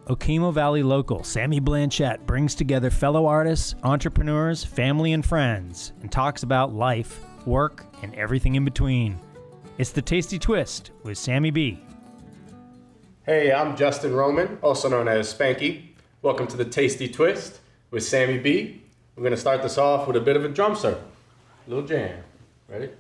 Okemo Valley local Sammy Blanchette brings together fellow artists, entrepreneurs, family, and friends and talks about life, work, and everything in between. It's The Tasty Twist with Sammy B. Hey, I'm Justin Roman, also known as Spanky. Welcome to The Tasty Twist with Sammy B. We're going to start this off with a bit of a drum circle. A little jam. Ready?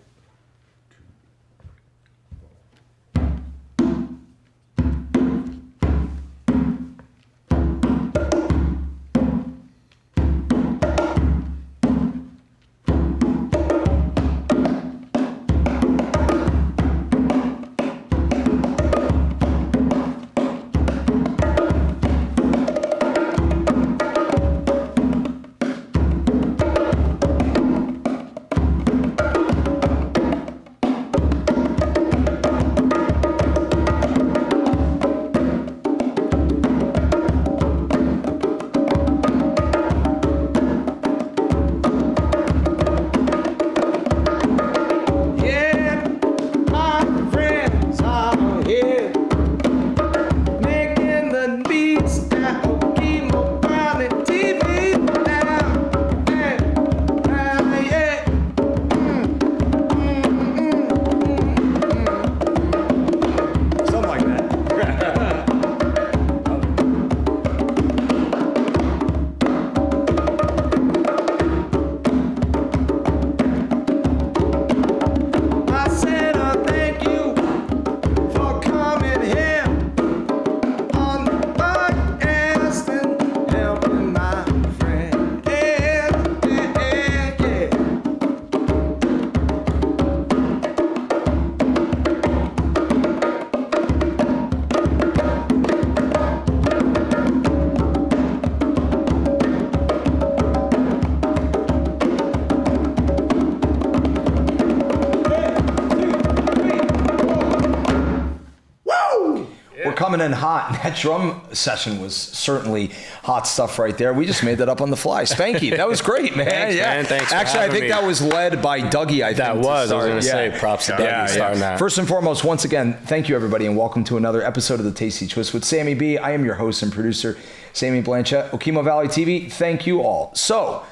Coming in hot. That drum session was certainly hot stuff right there. We just made that up on the fly. Spanky, that was great, man. Thanks, yeah. man. Thanks for Actually, I think me. that was led by Dougie, I think. That was. I was going to say props to Dougie starting that. First and foremost, once again, thank you, everybody, and welcome to another episode of The Tasty Twist with Sammy B. I am your host and producer, Sammy Blanchette, Okemo Valley TV. Thank you all. So,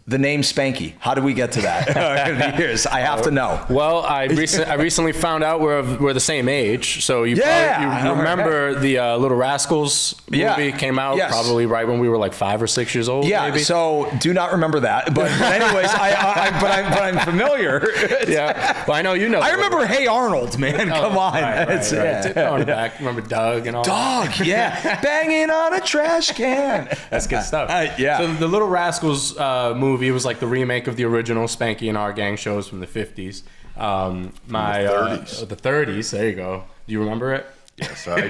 the name Spanky, how did we get to that? Years, I have to know. Well, I recently found out we're the same age, so you remember the Little Rascals movie came out probably right when we were like 5 or 6 years old. Yeah, maybe? So do not remember that. But anyways, I'm familiar. Yeah, well, I know you know. I remember Hey Arnold, man. Come on. Right. Back. Remember Doug and all that? Doug, yeah. Banging on a trash can. That's good stuff. Yeah. So the Little Rascals movie was like the remake of the original Spanky and Our Gang shows from the 50s. The 30s. The 30s, there you go. Do you remember it? Yes, I do.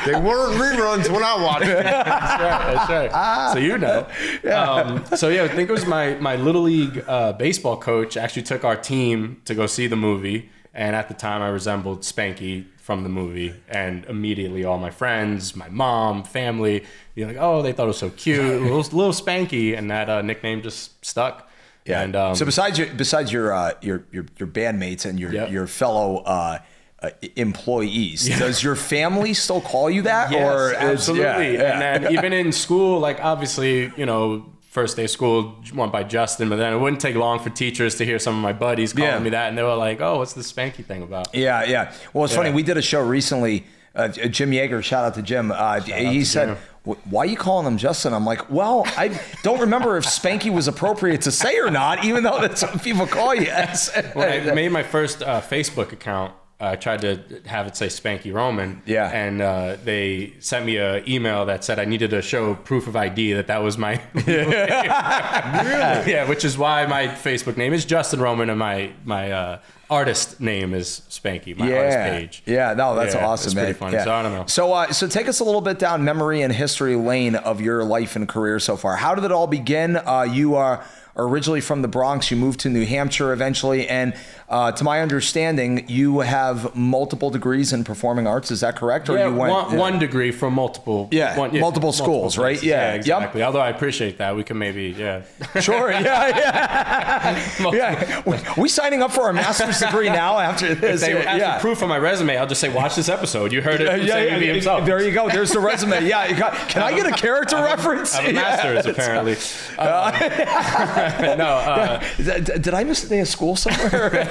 They weren't reruns when I watched it. That's right. So you know. I think it was my Little League baseball coach actually took our team to go see the movie. And at the time, I resembled Spanky from the movie. And immediately all my friends, my mom, family, you're like, oh, they thought it was so cute. little Spanky. And that nickname just stuck. Yeah. And, so besides your bandmates and your fellow employees, does your family still call you that? Yes, or absolutely. And then even in school, like obviously, first day of school went by Justin, but then it wouldn't take long for teachers to hear some of my buddies calling me that, and they were like, oh, what's this Spanky thing about? Yeah. Well, it's funny. We did a show recently. Jim Yeager, shout out to Jim. He said, why are you calling him Justin? I'm like, well, I don't remember if Spanky was appropriate to say or not, even though that's what people call you. When I made my first Facebook account, I tried to have it say Spanky Roman. Yeah. And they sent me an email that said I needed to show proof of ID that was my Really? Yeah, which is why my Facebook name is Justin Roman and my artist name is Spanky, my artist page. Yeah, no, that's awesome, it's man. pretty funny, Yeah. so I don't know. So take us a little bit down memory and history lane of your life and career so far. How did it all begin? You are are originally from the Bronx. You moved to New Hampshire eventually, and to my understanding, you have multiple degrees in performing arts. Is that correct? Or yeah, you went one degree from multiple multiple schools, right? Yeah, exactly. Although I appreciate that, we can maybe sure, We signing up for our master's degree now after this? If they ask for proof on my resume, I'll just say, watch this episode. You heard it from Sammy B himself. There you go. There's the resume. Yeah. Can I get a character reference? I have a master's, apparently. Did I miss a day of school somewhere?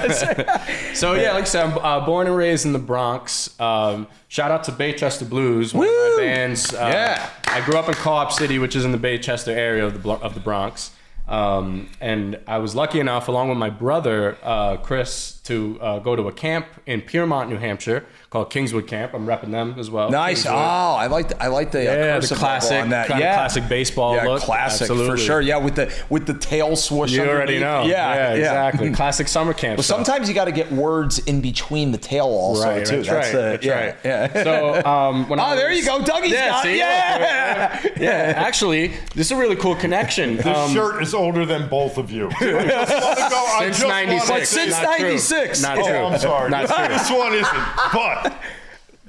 So, like I said, I'm born and raised in the Bronx. Shout out to Baychester Blues, one of my bands. I grew up in Co-op City, which is in the Baychester area of the Bronx. And I was lucky enough, along with my brother, Chris, to go to a camp in Piermont, New Hampshire, called Kingswood Camp. I'm repping them as well. Nice. Kingswood. I like the classic on that. Classic baseball look. Classic. Absolutely. For sure. Yeah, with the tail swoosh. You already know. Yeah, exactly. Classic summer camp. Well, stuff. Sometimes you got to get words in between the tail also too. That's right. Yeah. So when there you go. Dougie's got it. Yeah. Actually, this is a really cool connection. This shirt is older than both of you. Since 96. Since 96. Not true. I'm sorry. Not true. This one isn't, but...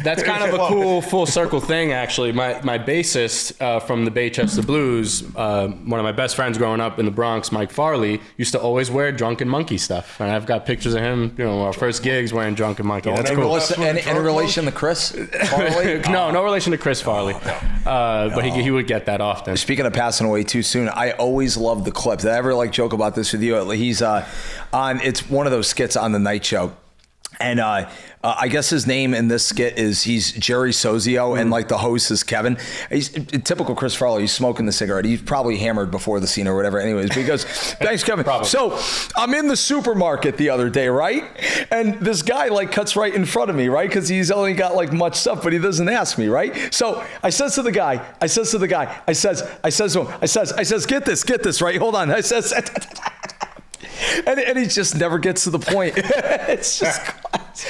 That's kind of a cool full circle thing, actually. My bassist from the Baychester Blues, one of my best friends growing up in the Bronx, Mike Farley, used to always wear Drunken Monkey stuff. And I've got pictures of him, our first gigs wearing Drunken Monkey. That's cool. Any relation to Chris Farley? No relation to Chris Farley. But he would get that often. Speaking of passing away too soon, I always love the clip. Did I ever joke about this with you? He's it's one of those skits on the Night Show. And I guess his name in this skit he's Jerry Sozio, and the host is Kevin. He's typical Chris Farley. He's smoking the cigarette. He's probably hammered before the scene or whatever. Anyways, because thanks, Kevin. So I'm in the supermarket the other day, right? And this guy cuts right in front of me, right? Because he's only got much stuff, but he doesn't ask me, right? So I says to the guy, I says to him, get this, right? Hold on. I says. And he just never gets to the point. It's just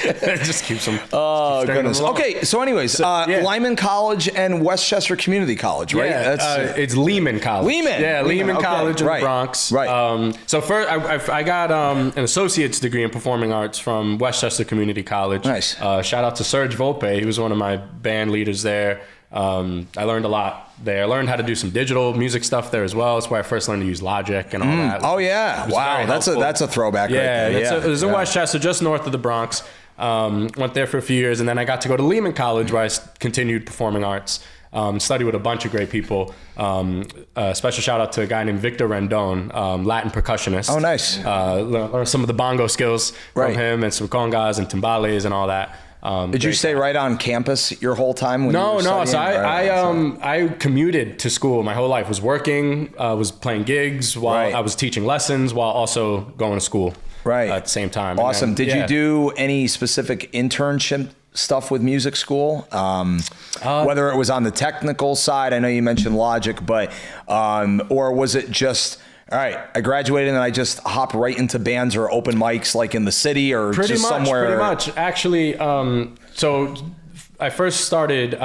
it just keeps him. Oh, goodness. Okay, so anyways, Lyman College and Westchester Community College, right? Yeah, it's Lehman College. Lehman College in the Bronx. Right. So first, I got an associate's degree in performing arts from Westchester Community College. Nice. Shout out to Serge Volpe. He was one of my band leaders there. I learned a lot there. I learned how to do some digital music stuff there as well. That's where I first learned to use Logic and all that. Oh yeah! Wow, that's a throwback. Yeah, right there. It was in Westchester, just north of the Bronx. Went there for a few years, and then I got to go to Lehman College, where I continued performing arts. Studied with a bunch of great people. Special shout out to a guy named Victor Rendon, Latin percussionist. Oh, nice. Learned some of the bongo skills from him, and some congas and timbales and all that. Did you stay right on campus your whole time? When you were studying? So I commuted to school my whole life. Was working, was playing gigs while I was teaching lessons, while also going to school. Right. At the same time. Awesome. Did you do any specific internship stuff with music school? Whether it was on the technical side, I know you mentioned Logic, but or was it just, all right, I graduated and I just hop right into bands or open mics in the city or somewhere? Pretty much. Actually, so I first started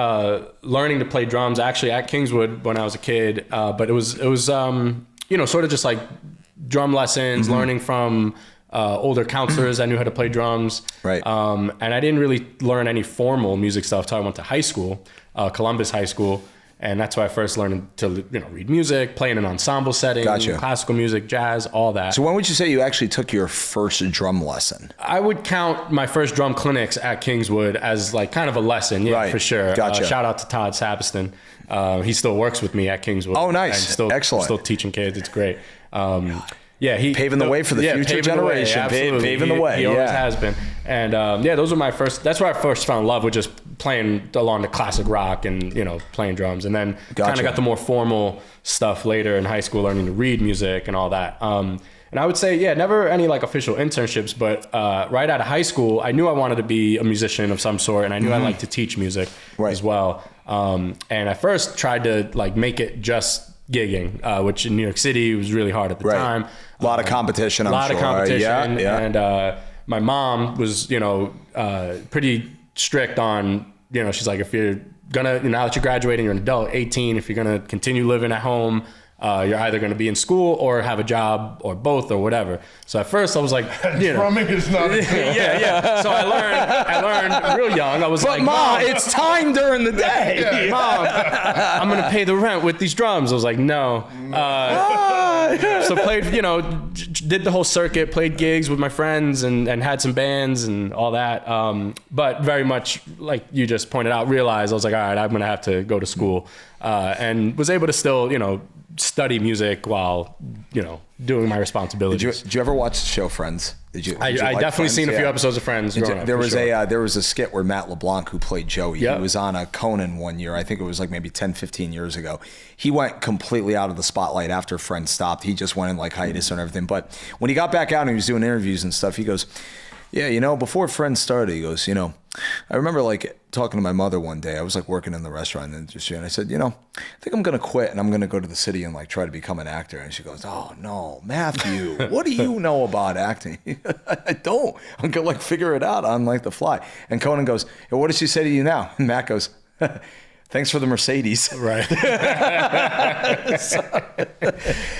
learning to play drums actually at Kingswood when I was a kid, but it was sort of just drum lessons, learning from older counselors. I knew how to play drums. Right. And I didn't really learn any formal music stuff until I went to high school, Columbus High School. And that's why I first learned to read music, play in an ensemble setting, classical music, jazz, all that. So when would you say you actually took your first drum lesson? I would count my first drum clinics at Kingswood as kind of a lesson, for sure. Gotcha. Shout out to Todd Sapiston. He still works with me at Kingswood. Oh, nice. Excellent. Still teaching kids. It's great. He paving the way for the future generation. Paving the way. He always has been. And those were my first. That's where I first found love with just playing along the classic rock and playing drums, and then kind of got the more formal stuff later in high school, learning to read music and all that. And I would say, never any official internships, but right out of high school, I knew I wanted to be a musician of some sort, and I knew I liked to teach music as well. And I first tried to make it just gigging, which in New York City was really hard at the time. A lot of competition, I'm sure. Competition. Yeah. And my mom was, pretty strict on, she's like, if you're gonna, now that you're graduating, you're an adult, 18, if you're gonna continue living at home, you're either going to be in school or have a job or both or whatever. So at first I was like, drumming is not a yeah. So I learned real young. I was like, Mom, it's time during the day. Mom, I'm going to pay the rent with these drums. I was like, no. So played, did the whole circuit, played gigs with my friends and had some bands and all that. But very much like you just pointed out, realized I was like, all right, I'm going to have to go to school. And was able to still, study music while, doing my responsibilities. Did you ever watch the show Friends? Did you I like definitely Friends? seen a few episodes of Friends growing up. There was a skit where Matt LeBlanc, who played Joey, he was on a Conan one year. I think it was like maybe 10, 15 years ago. He went completely out of the spotlight after Friends stopped. He just went in like hiatus and everything. But when he got back out and he was doing interviews and stuff, he goes, yeah, before Friends started, he goes, I remember like talking to my mother one day. I was like working in the restaurant industry, and I said, I think I'm gonna quit and I'm gonna go to the city and like try to become an actor. And she goes, oh no, Matthew, what do you know about acting? I don't. I'm gonna like figure it out on like the fly. And Conan goes, hey, what does she say to you now? And Matt goes, thanks for the Mercedes. Right.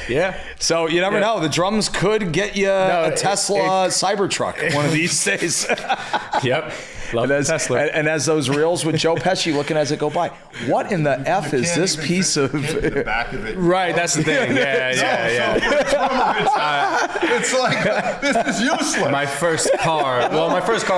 Yeah. So you never know. The drums could get you a Tesla Cybertruck one of these days. Yep. Love Tesla. And as those reels with Joe Pesci looking as it go by, what in the F is this piece of... the back of it. Right, that's the thing. Yeah. It's like, this is useless. My first car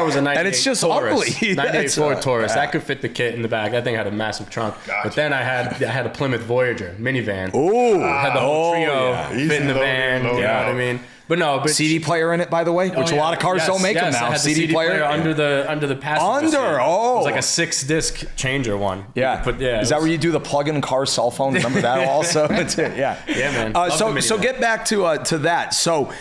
was a 98 And it's just Taurus. ugly. 98 Ford Taurus. That could fit the kit in the back. That thing had a massive trunk. Gotcha. But then I had a Plymouth Voyager minivan. Ooh. Had the whole trio Easy fit in the load, van. load You know out. what I mean? But no, but CD player in it, by the way, which a lot of cars don't make them now. I had the CD player under the passenger seat. It was like a 6-disc changer one. Yeah. Is that where you do the plug-in car cell phone? Remember that also? Yeah, man. So get back to that. So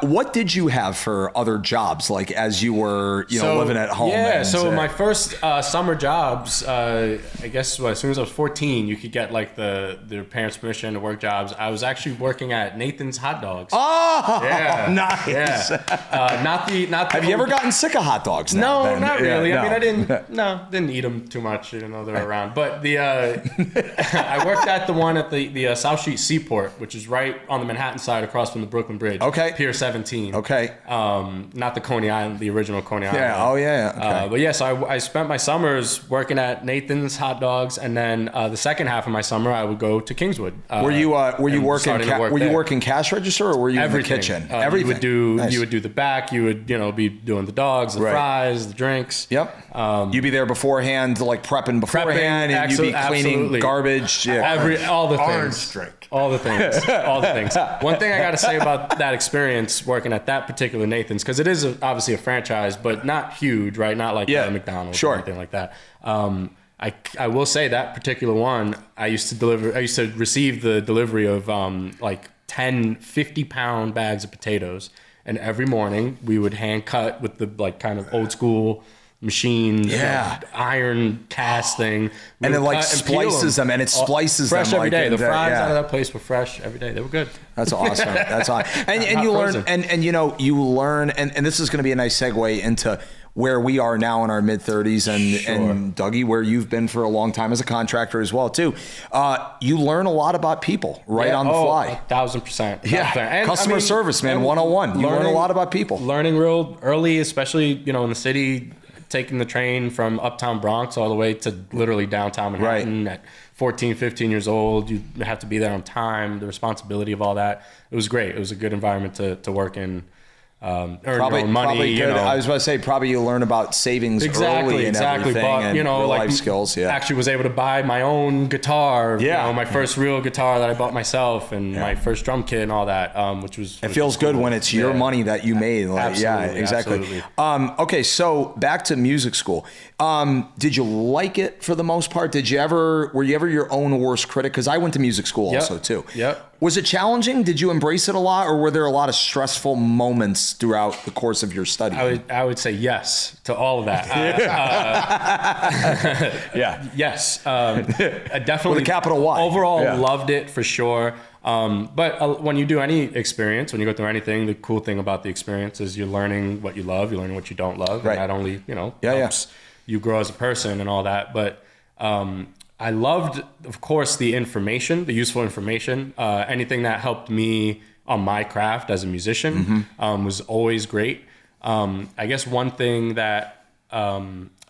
what did you have for other jobs, like as you were living at home? Yeah. So my first summer jobs, I guess as soon as I was 14, you could get like their parents' permission to work jobs. I was actually working at Nathan's Hot Dogs. Oh, yeah. Nice. Yeah. Not the. Have you ever gotten sick of hot dogs? Now, No, then? not really. Yeah, I mean, I didn't eat them too much, even though they're around. But I worked at the one at the South Street Seaport, which is right on the Manhattan side, across from the Brooklyn Bridge. Okay. Pier 17. Okay. Not the Coney Island, the original Coney Island. Yeah. Oh, yeah. Okay. But yes, I spent my summers working at Nathan's Hot Dogs, and then the second half of my summer, I would go to Kingswood. Were you working cash register, or were you Everything. in the kitchen? Everything. You would do the back. You would be doing the dogs, the fries, the drinks. Yep. You'd be there beforehand, like prepping beforehand, and you'd be cleaning absolutely. garbage. Yeah. All the Orange things. drink. All the things. All the things. One thing I got to say about that experience working at that particular Nathan's, because it is obviously a franchise, but not huge, right? Not like McDonald's or anything like that. I will say that particular one, I used to receive the delivery of like 10 50-pound bags of potatoes, and every morning we would hand cut with the like kind of old school machine, iron cast thing, and it like splices them, and it splices fresh them every day. The fries yeah. out of that place were fresh every day. They were good. That's awesome. That's awesome. And you learn, and you learn, and this is going to be a nice segue into where we are now in our mid 30s, and Dougie, where you've been for a long time as a contractor as well too. You learn a lot about people on the fly. 1,000%. Yeah, and, customer service, man, 101. You learn a lot about people. Learning real early, especially in the city, taking the train from uptown Bronx all the way to literally downtown Manhattan at 14, 15 years old. You have to be there on time, the responsibility of all that. It was great. It was a good environment to work in. Earn your own money. I was about to say, probably you learn about savings early and everything, but and real life skills. Yeah, actually was able to buy my own guitar. Yeah, my first real guitar that I bought myself, and my first drum kit and all that. Which feels good when it's your money that you made. Like, absolutely, exactly. Absolutely. Okay, so back to music school. Did you like it for the most part? Were you ever your own worst critic? Because I went to music school also too. Yep. Was it challenging? Did you embrace it a lot, or were there a lot of stressful moments throughout the course of your study? I would say yes to all of that. Yes. Definitely. With a capital Y. Overall, loved it for sure. But when you do any experience, when you go through anything, the cool thing about the experience is you're learning what you love, you're learning what you don't love. Right. And that only, helps you grow as a person and all that. But I loved, of course, the information, the useful information. Anything that helped me on my craft as a musician was always great. I guess one thing that I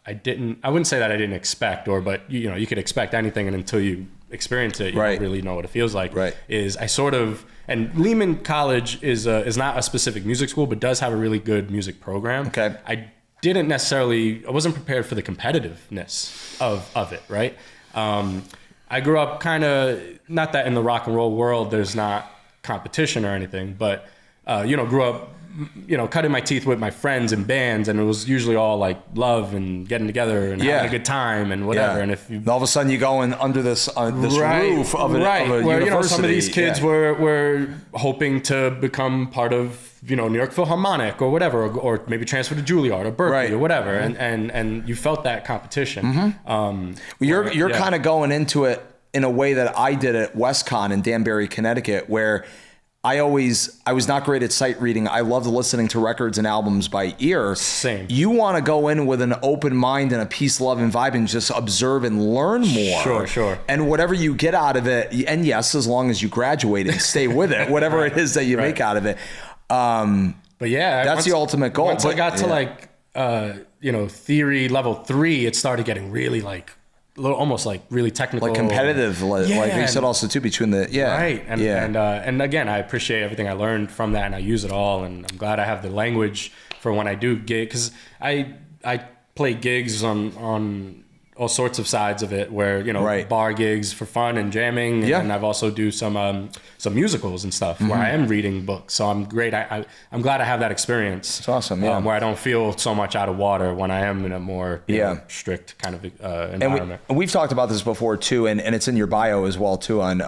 wouldn't say that I didn't expect, but you could expect anything, and until you experience it, you don't really know what it feels like. Right. Is I sort of, and Lehman College is not a specific music school, but does have a really good music program. Okay. I wasn't prepared for the competitiveness of it, right? I grew up kind of, not that in the rock and roll world there's not competition or anything, but grew up cutting my teeth with my friends in bands, and it was usually all like love and getting together and having a good time and whatever. And if all of a sudden you go in under this roof of a where university. Some of these kids were hoping to become part of New York Philharmonic or whatever, or maybe transfer to Juilliard or Berkeley or whatever, and you felt that competition. You're kind of going into it in a way that I did at WestCon in Danbury, Connecticut, where I was not great at sight reading. I loved listening to records and albums by ear. Same. You want to go in with an open mind and a peace, love, and vibe and just observe and learn more. Sure. And whatever you get out of it, and yes, as long as you graduate and stay with it, whatever it is that you make out of it. But yeah, that's the ultimate goal. Once I got to theory level 3, it started getting really almost like really technical, like competitive, like you said also too, between the right and again, I appreciate everything I learned from that, and I use it all, and I'm glad I have the language for when I do gig, because I play gigs on all sorts of sides of it, where bar gigs for fun and jamming, and I've also do some musicals and stuff where I am reading books. So I'm great. I'm glad I have that experience. It's awesome, where I don't feel so much out of water when I am in a more strict kind of environment. And we've talked about this before too, and it's in your bio as well too on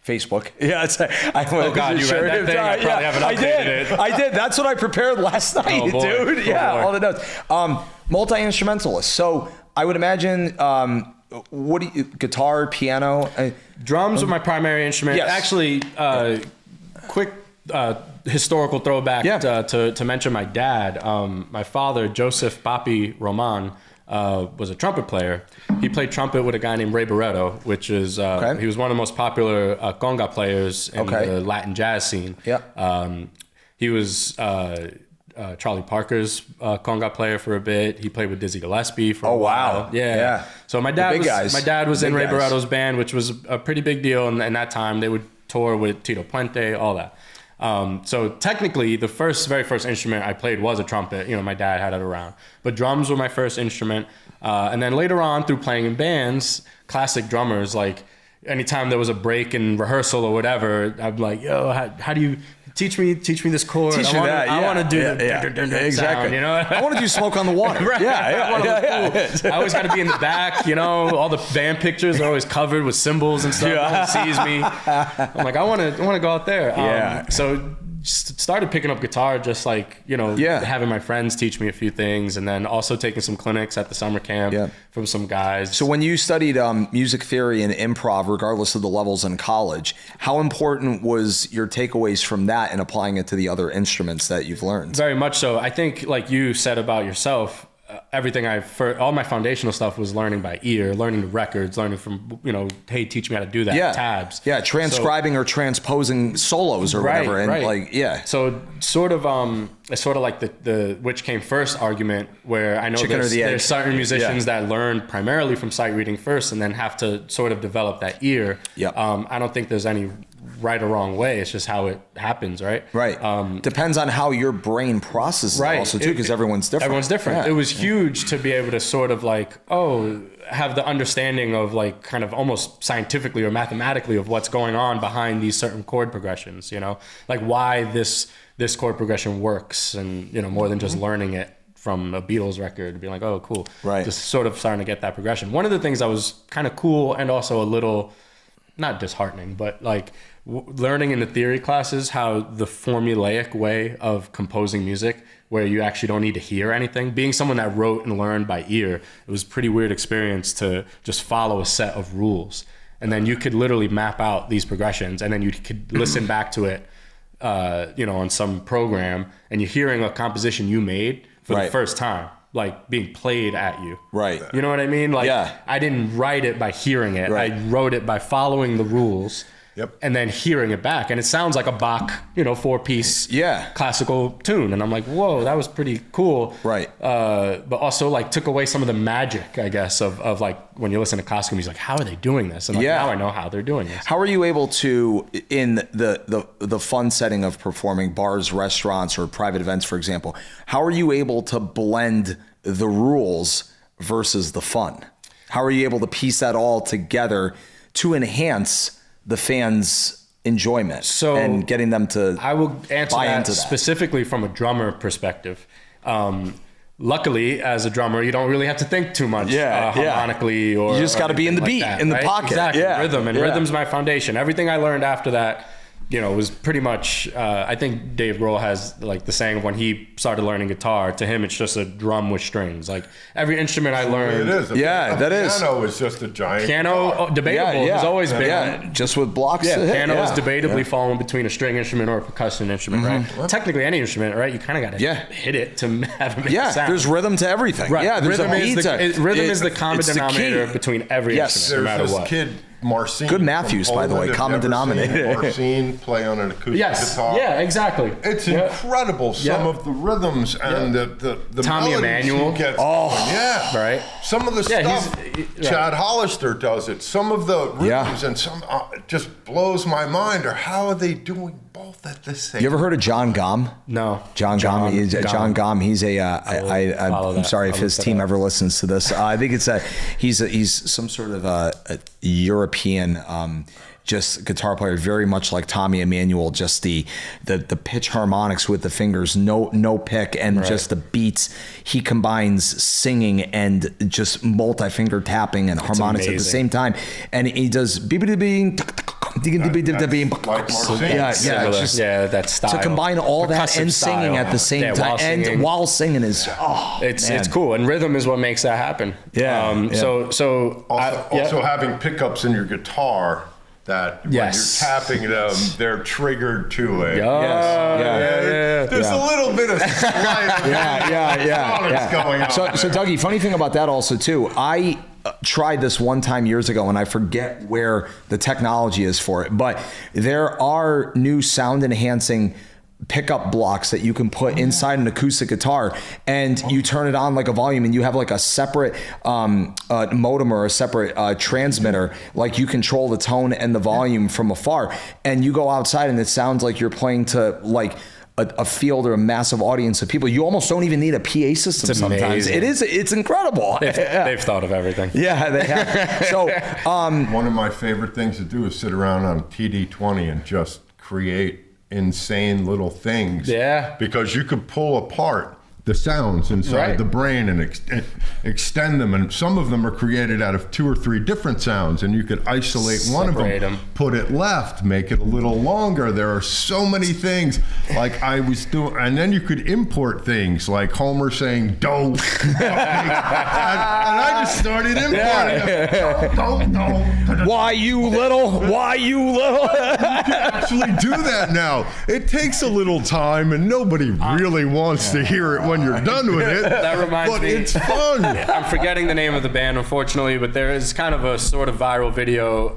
Facebook. Yeah, oh God, you read that thing? I probably haven't updated it. I did. That's what I prepared last night, dude. All the notes. Multi-instrumentalist. So I would imagine, guitar, piano? Drums were my primary instrument. Yes. Actually, quick historical throwback to mention my dad. My father, Joseph Papi Roman, was a trumpet player. He played trumpet with a guy named Ray Barretto, which is, he was one of the most popular conga players in the Latin jazz scene. He was Charlie Parker's conga player for a bit. He played with Dizzy Gillespie for a while. Yeah. So my dad was in Ray Barretto's band, which was a pretty big deal. And in that time, they would tour with Tito Puente, all that. So technically, the very first instrument I played was a trumpet. My dad had it around. But drums were my first instrument. And then later on, through playing in bands, classic drummers, like anytime there was a break in rehearsal or whatever, I'm like, yo, how do you... Teach me this chord. I want to do the exactly. Sound, I want to do Smoke on the Water. Right. I always got to be in the back. All the band pictures are always covered with symbols and stuff. No one sees me. I'm like, I want to go out there. So just started picking up guitar, just having my friends teach me a few things, and then also taking some clinics at the summer camp from some guys. So when you studied music theory and improv, regardless of the levels in college, how important was your takeaways from that and applying it to the other instruments that you've learned? Very much so. I think, like you said about yourself, everything all my foundational stuff was learning by ear, learning the records, learning from, hey, teach me how to do that, tabs. Yeah, transcribing or transposing solos or whatever. And So sort of, it's sort of like the which came first argument, where I know there's certain musicians that learn primarily from sight reading first and then have to sort of develop that ear. I don't think there's any right or wrong way. It's just how it happens, right? Depends on how your brain processes it also too, because everyone's different. It was huge to be able to sort of have the understanding of kind of almost scientifically or mathematically of what's going on behind these certain chord progressions, like why this chord progression works, and more than just learning it from a Beatles record, being like, oh, cool. Just sort of starting to get that progression. One of the things that was kind of cool and also a little, not disheartening, but learning in the theory classes how the formulaic way of composing music, where you actually don't need to hear anything, being someone that wrote and learned by ear, it was a pretty weird experience to just follow a set of rules. And then you could literally map out these progressions, and then you could listen back to it, on some program, and you're hearing a composition you made for the first time. like being played at you. Right. You know what I mean? Like Yeah. I didn't write it by hearing it. Right. I wrote it by following the rules. Yep. And then hearing it back, and it sounds like a Bach, 4-piece classical tune, and I'm like, whoa, that was pretty cool. Right. But also like took away some of the magic, I guess, of like when you listen to classical music, like, how are they doing this? And like, now I know how they're doing this. How are you able to, in the fun setting of performing bars, restaurants, or private events, for example, how are you able to blend the rules versus the fun? How are you able to piece that all together to enhance the fans' enjoyment and getting them to I will answer buy that into that? Specifically from a drummer perspective. Luckily, as a drummer, you don't really have to think too much harmonically, or you just got to be in the like beat, that, in the right? pocket. Exactly, rhythm, and rhythm's my foundation. Everything I learned after that, was pretty much, I think Dave Grohl has like the saying of when he started learning guitar, to him it's just a drum with strings. Like every instrument I learned. It is. Piano is just a giant Piano, debatable, has always been. Yeah, just with blocks. Piano is debatably falling between a string instrument or a percussion instrument, right? Well, technically any instrument, right? You kind of got to hit it to have it make a sound. There's rhythm to everything. Right. Yeah, there's rhythm a beat. rhythm is the common denominator between every instrument, no matter There's what. this kid, Marcin. Good Matthews, by the way, common denominator. Marcin play on an acoustic guitar. Yeah, exactly. It's incredible. Some of the rhythms and the Tommy melodies Emmanuel. he gets going. Right. Some of the stuff Chad Hollister does it. Some of the rhythms and some just blows my mind. Or how are they doing both at the same? You ever heard of John Gomm? No. John Gomm. John Gomm. He's a. I'm sorry if his team ever listens to this. I think it's he's some sort of a European just guitar player, very much like Tommy Emmanuel. Just the pitch harmonics with the fingers, no pick, and just the beats. He combines singing and just multi-finger tapping and harmonics at the same time, and he does that style. To combine all that and singing at the same time, and while singing is it's cool, and rhythm is what makes that happen. So also having pickups in your guitar that when you're tapping them, they're triggered to it. There's a little bit of going on. So Dougie, funny thing about that also too, I tried this one time years ago, and I forget where the technology is for it, but there are new sound enhancing pickup blocks that you can put inside an acoustic guitar, and you turn it on like a volume, and you have like a separate modem or a separate transmitter. Like you control the tone and the volume from afar, and you go outside and it sounds like you're playing to like a field or a massive audience of people. You almost don't even need a PA system sometimes. It's incredible. They've thought of everything. Yeah, they have. So one of my favorite things to do is sit around on TD20 and just create insane little things. Yeah. Because you could pull apart the sounds inside the brain and extend them, and some of them are created out of 2 or 3 different sounds, and you could isolate one of them, put it left, make it a little longer. There are so many things like I was doing, and then you could import things like Homer saying "don't," and I just started importing it. Why you little? Why you little? You can actually do that now. It takes a little time, and nobody really wants to hear it when you're done with it. That reminds me. But it's fun. I'm forgetting the name of the band, unfortunately, but there is kind of a sort of viral video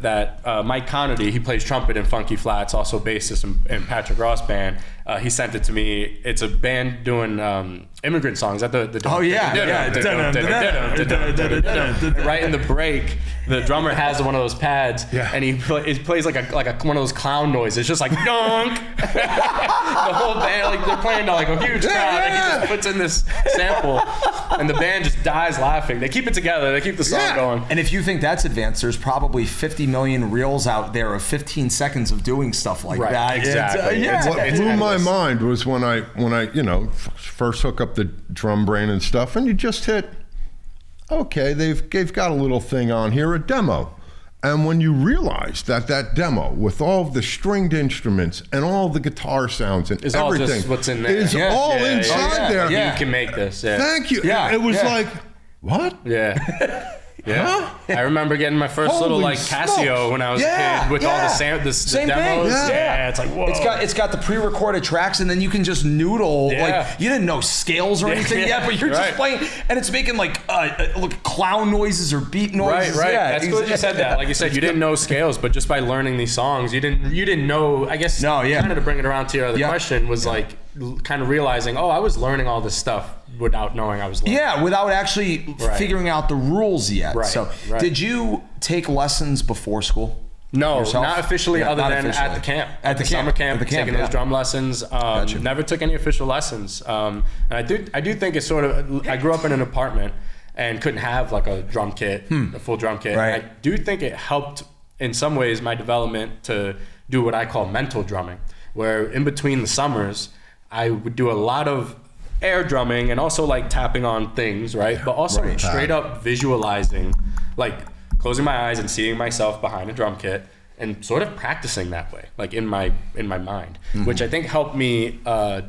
that Mike Connerty, he plays trumpet in Funky Flats, also bassist in Patrick Ross band. He sent it to me. It's a band doing immigrant songs at the right in the break. The drummer has one of those pads, and he plays like one of those clown noises. It's just like donk. The whole band, like they're playing to like a huge crowd, and he just puts in this sample, and the band just dies laughing. They keep it together. They keep the song going. And if you think that's advanced, there's probably 50 million reels out there of 15 seconds of doing stuff like that. Exactly. What blew my mind was when I first hook up the drum brain and stuff, and you just hit, okay, they've got a little thing on here, a demo. And when you realize that demo with all of the stringed instruments and all the guitar sounds and everything, all just what's in there. Is all inside there. You can make this. Thank you. It was like, what? Yeah. Yeah, I remember getting my first little like Casio when I was a kid with all the same demos. Thing. Yeah, it's like whoa. It's got the pre-recorded tracks, and then you can just noodle. Like you didn't know scales or anything yet, but you're just playing, and it's making like clown noises or beat noises. Right. Yeah, that's good you said that. Like you said, you didn't know scales, but just by learning these songs, you didn't know. I guess kind of to bring it around to your other question was like kind of realizing, oh, I was learning all this stuff without knowing I was learning. Yeah, without actually figuring out the rules yet. Right. So, did you take lessons before school? No, yourself? Not officially, other than at the camp. At the summer camp, taking those drum lessons. Gotcha. Never took any official lessons. And I do think it's sort of, I grew up in an apartment and couldn't have like a drum kit, a full drum kit. Right. I do think it helped in some ways my development to do what I call mental drumming, where in between the summers, I would do a lot of air drumming and also like tapping on things, right? But also straight up visualizing, like closing my eyes and seeing myself behind a drum kit and sort of practicing that way, like in my mind, which I think helped me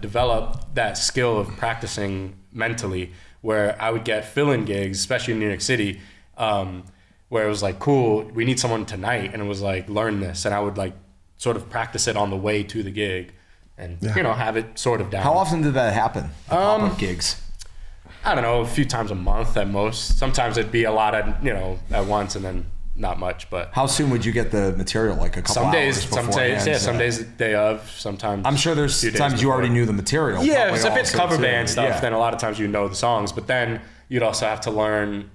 develop that skill of practicing mentally, where I would get fill-in gigs, especially in New York City, where it was like, cool, we need someone tonight, and it was like, learn this, and I would like sort of practice it on the way to the gig. And have it sort of down. How often did that happen? Pop-up gigs. I don't know, a few times a month at most. Sometimes it'd be a lot at once, and then not much. But how soon would you get the material? Like a couple hours beforehand? Some days the day of. Sometimes I'm sure there's times you already knew the material. Yeah, if it's cover band stuff, then a lot of times you know the songs. But then you'd also have to learn.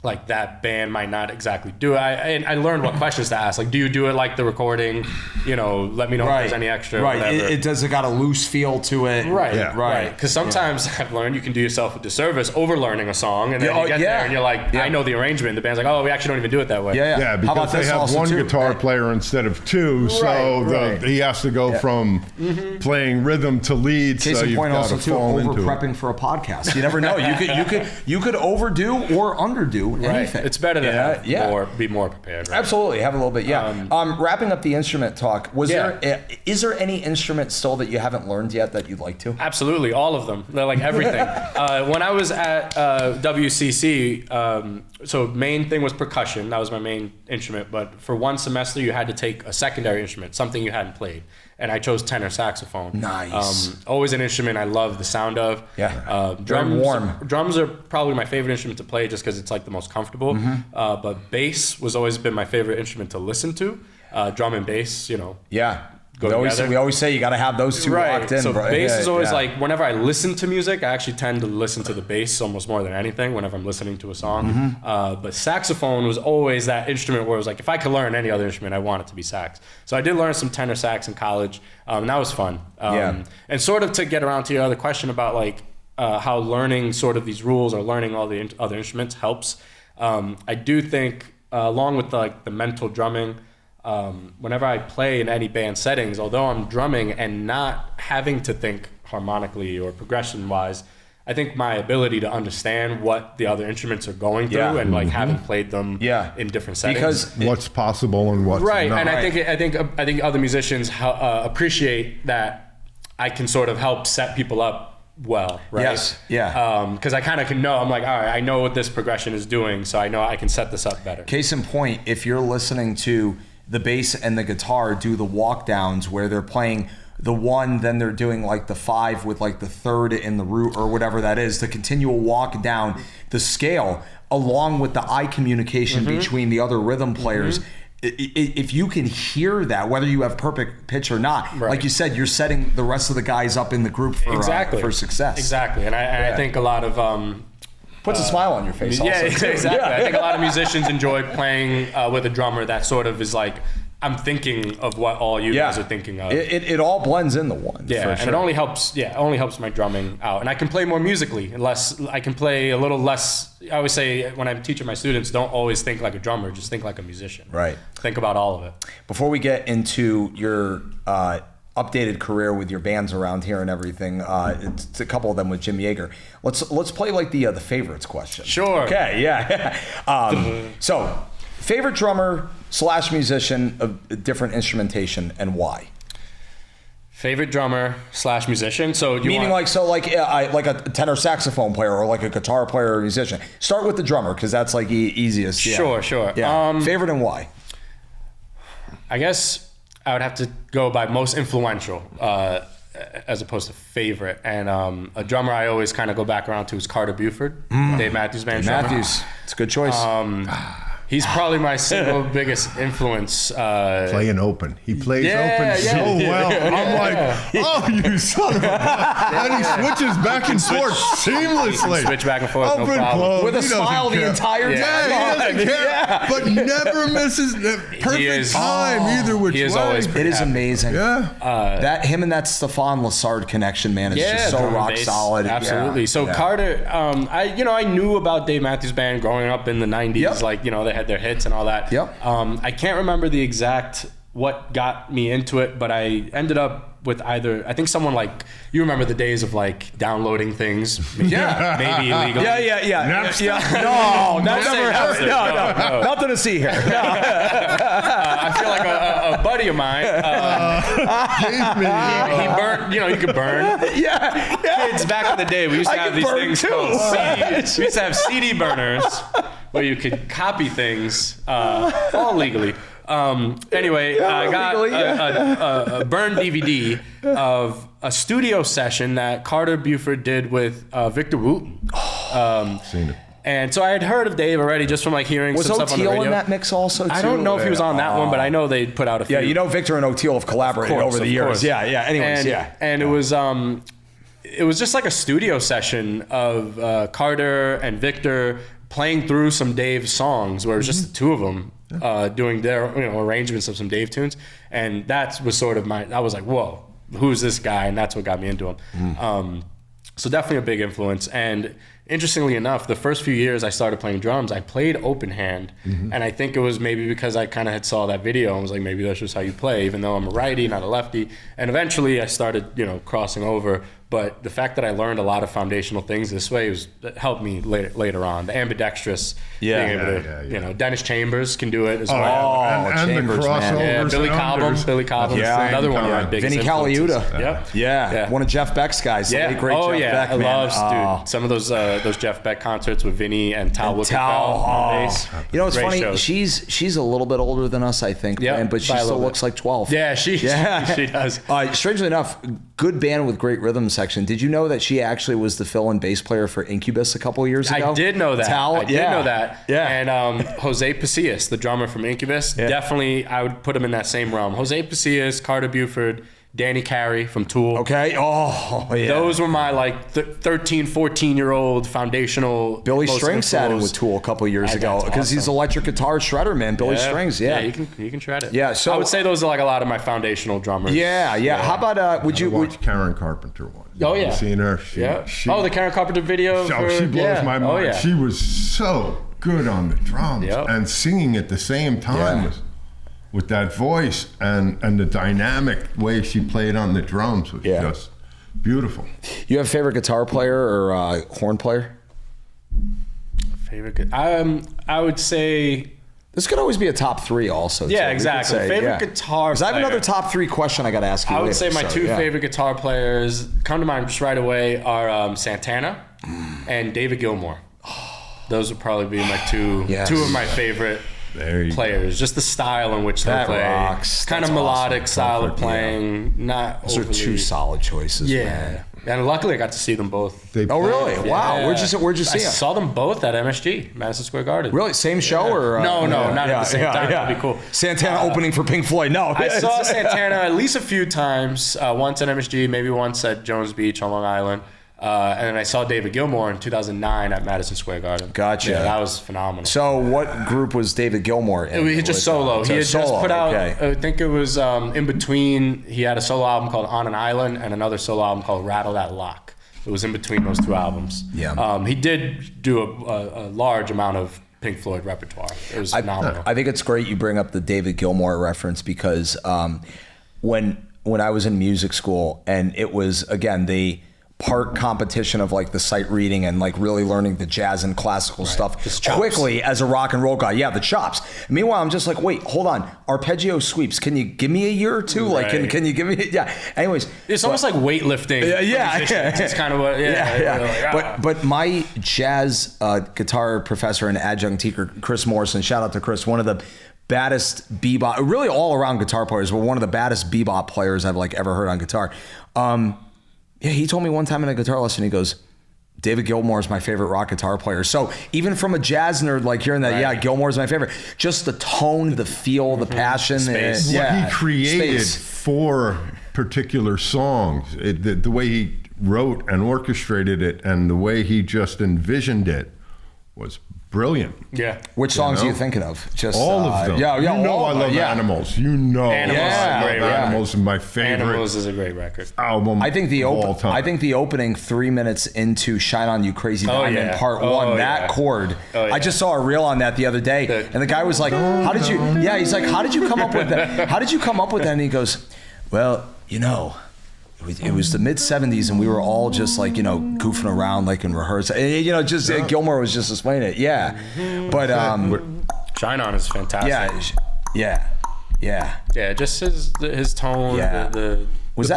Like that band might not exactly do it. I learned what questions to ask. Like, do you do it like the recording? Let me know if there's any extra. Right. Whatever. It got a loose feel to it. Right. Yeah. Right. Because sometimes I've learned you can do yourself a disservice over learning a song, and then you get there and you're like, I know the arrangement. The band's like, oh, we actually don't even do it that way. Yeah, because they have one guitar player instead of two, so he has to go from playing rhythm to lead. Case so in you've point, got also to too, fall over into prepping for a podcast. You never know. You could overdo or underdo anything. It's better to have be more prepared. Right? Absolutely, have a little bit. Yeah. Wrapping up the instrument talk. Is there any instrument still that you haven't learned yet that you'd like to? Absolutely, all of them. They're like everything. When I was at WCC, so main thing was percussion. That was my main instrument. But for one semester, you had to take a secondary instrument, something you hadn't played. And I chose tenor saxophone. Nice. Always an instrument I love the sound of. Yeah. Drums, warm. Drums are probably my favorite instrument to play just because it's like the most comfortable. But bass was always been my favorite instrument to listen to. Drum and bass, Yeah. go We always say you got to have those two locked in. So bass is always like, whenever I listen to music, I actually tend to listen to the bass almost more than anything whenever I'm listening to a song. But saxophone was always that instrument where it was like, if I could learn any other instrument, I want it to be sax. So I did learn some tenor sax in college, and that was fun. And sort of to get around to your other question about like how learning sort of these rules or learning all the other instruments helps. I do think, along with the mental drumming, whenever I play in any band settings, although I'm drumming and not having to think harmonically or progression wise, I think my ability to understand what the other instruments are going through and like having played them in different settings, because what's possible and what's not. And I think other musicians appreciate that I can sort of help set people up well, right? Yes, yeah. Because I kind of can know, I'm like, all right, I know what this progression is doing, so I know I can set this up better. Case in point, if you're listening to the bass and the guitar do the walk downs where they're playing the one, then they're doing like the 5 with like the third in the root or whatever that is, the continual walk down the scale, along with the eye communication between the other rhythm players. If you can hear that, whether you have perfect pitch or not, like you said, you're setting the rest of the guys up in the group for success. Exactly. And I think a lot of puts a smile on your face. Yeah, also, exactly. I think a lot of musicians enjoy playing with a drummer that sort of is like, I'm thinking of what all you guys are thinking of. It all blends into one. Yeah, and it only helps. Yeah, it only helps my drumming out, and I can play more musically. I can play a little less. I always say when I'm teaching my students, don't always think like a drummer. Just think like a musician. Right. Think about all of it. Before we get into your updated career with your bands around here and everything, it's a couple of them with Jim Yeager. Let's play like the favorites question. Sure. Okay. Yeah. So, favorite drummer / musician of different instrumentation and why? Favorite drummer / musician. So like a tenor saxophone player or like a guitar player or musician. Start with the drummer because that's like easiest. Yeah. Sure. Yeah. Favorite and why? I guess I would have to go by most influential as opposed to favorite. And a drummer I always kind of go back around to is Carter Buford, Dave Matthews Band drummer. Matthews, it's a good choice. He's probably my single biggest influence. Playing open. He plays open so well. I'm like, oh, you son of a... And he switches back and forth seamlessly. Switch back and forth, open, no problem. close. With a smile the entire time. Yeah, he doesn't care, but never misses the perfect time either which way. He is always It is amazing. Yeah. Him and that Stefan Lassard connection, man, is just so rock solid. Absolutely. Yeah. So Carter, I knew about Dave Matthews Band growing up in the 90s. Yep. Like, they had their hits and all that. Yep. I can't remember the exact what got me into it, but I ended up with I think someone like, you remember the days of like downloading things, maybe illegally. Yeah. No, never heard. No, nothing to see here. I feel like a buddy of mine, he burned, you could burn. Kids back in the day, we used to have these things called CD. We used to have CD burners where you could copy things, all legally. Anyway, I got a burned DVD of a studio session that Carter Buford did with Victor Wooten. Seen it. And so I had heard of Dave already just from like hearing some stuff on the radio. Was O'Teal in that mix also, too? I don't know if he was on that one, but I know they put out a few. Yeah, Victor and O'Teal have collaborated over the years. Course. Yeah. Anyways, And it was just like a studio session of Carter and Victor playing through some Dave songs where it was just the two of them doing their arrangements of some Dave tunes. And that was sort of I was like, whoa, who's this guy? And that's what got me into him. So definitely a big influence. And interestingly enough, the first few years I started playing drums, I played open hand. And I think it was maybe because I kind of had saw that video and was like, maybe that's just how you play, even though I'm a righty, not a lefty. And eventually I started, crossing over. But the fact that I learned a lot of foundational things this way helped me later on. The ambidextrous, being able to, Dennis Chambers can do it as well. And Chambers, the crossovers. Yeah, Billy Cobham, another one of my biggest Vinny influences. Caliuta. Yeah. One of Jeff Beck's guys. Yeah. Great Jeff Beck, I man. love some of those Jeff Beck concerts with Vinny and Tal Wickerfeld on bass. It's Great funny. shows. She's a little bit older than us, I think, man, but she still looks like 12. Yeah, she does. Strangely enough, good band with great rhythm section. Did you know that she actually was the fill-in bass player for Incubus a couple years ago? I did know that. I did know that. Yeah. And Jose Pasillas, the drummer from Incubus, definitely I would put him in that same realm. Jose Pasillas, Carter Buford, Danny Carey from Tool. Okay. Oh, yeah. Those were my 13, 14-year-old foundational. Billy Strings sat in with Tool a couple years ago because he's electric guitar shredder, man. Billy Strings, Yeah, you can shred it. Yeah, so I would say those are like a lot of my foundational drummers. Yeah. How about would you watch Karen Carpenter one? Oh yeah, you seen her? The Karen Carpenter video. She blows my mind. Oh, yeah. She was so good on the drums and singing at the same time with that voice and the dynamic way she played on the drums was just beautiful. You have a favorite guitar player or horn player? I would say this could always be a top three also. Yeah, exactly. Favorite guitar player. I have another top three question I got to ask you. I would say my two favorite guitar players come to mind just right away are Santana and David Gilmour. Those would probably be my two of my favorite players. Just the style in which they play. Rocks. Kind of melodic style of playing. Not those overly... are two solid choices. Yeah. Man. And luckily I got to see them both. Oh really? Yeah. Wow. Where'd you see them? I saw them both at MSG, Madison Square Garden. Really? Same show or? No, not at the same time. That'd be cool. Santana opening for Pink Floyd. No. I saw Santana at least a few times. Once at MSG, maybe once at Jones Beach on Long Island. And then I saw David Gilmour in 200009 at Madison Square Garden. Gotcha. Yeah, that was phenomenal. So what group was David Gilmour in? He just solo. He had just put out, I think it was in between, he had a solo album called On an Island and another solo album called Rattle That Lock. It was in between those two albums. Yeah. He did do a large amount of Pink Floyd repertoire. It was phenomenal. I think it's great you bring up the David Gilmour reference because when I was in music school and it was, again, the part competition of like the sight reading and like really learning the jazz and classical stuff quickly as a rock and roll guy. Yeah, the chops. Meanwhile, I'm just like, wait, hold on. Arpeggio sweeps. Can you give me a year or two? Like, can you give me? Yeah. Anyways, it's almost like weightlifting. Yeah. It's kind of what. But my jazz guitar professor and adjunct teacher, Chris Morrison. Shout out to Chris, one of the baddest bebop, really all around guitar players, but one of the baddest bebop players I've like ever heard on guitar. Yeah, he told me one time in a guitar lesson, he goes, David Gilmour is my favorite rock guitar player. So even from a jazz nerd, like hearing that, yeah, Gilmour is my favorite. Just the tone, the feel, the passion. What he created for particular songs, the way he wrote and orchestrated it, and the way he just envisioned it was brilliant. Yeah. Which songs are you thinking of? Just all of them. Yeah, I love Animals. Animals is my favorite. Animals is a great record. Album. I think the opening 3 minutes into "Shine On You Crazy Diamond" Part 1, that chord. I just saw a reel on that the other day, and the guy was like, "How did you?" Yeah, he's like, "How did you come up with that? How did you come up with that?" And he goes, "Well, it was the mid '70s, and we were all just like, goofing around, like in rehearsal. Gilmour was just explaining it. Yeah, but Shine On is fantastic. Yeah. Just his tone. Yeah. The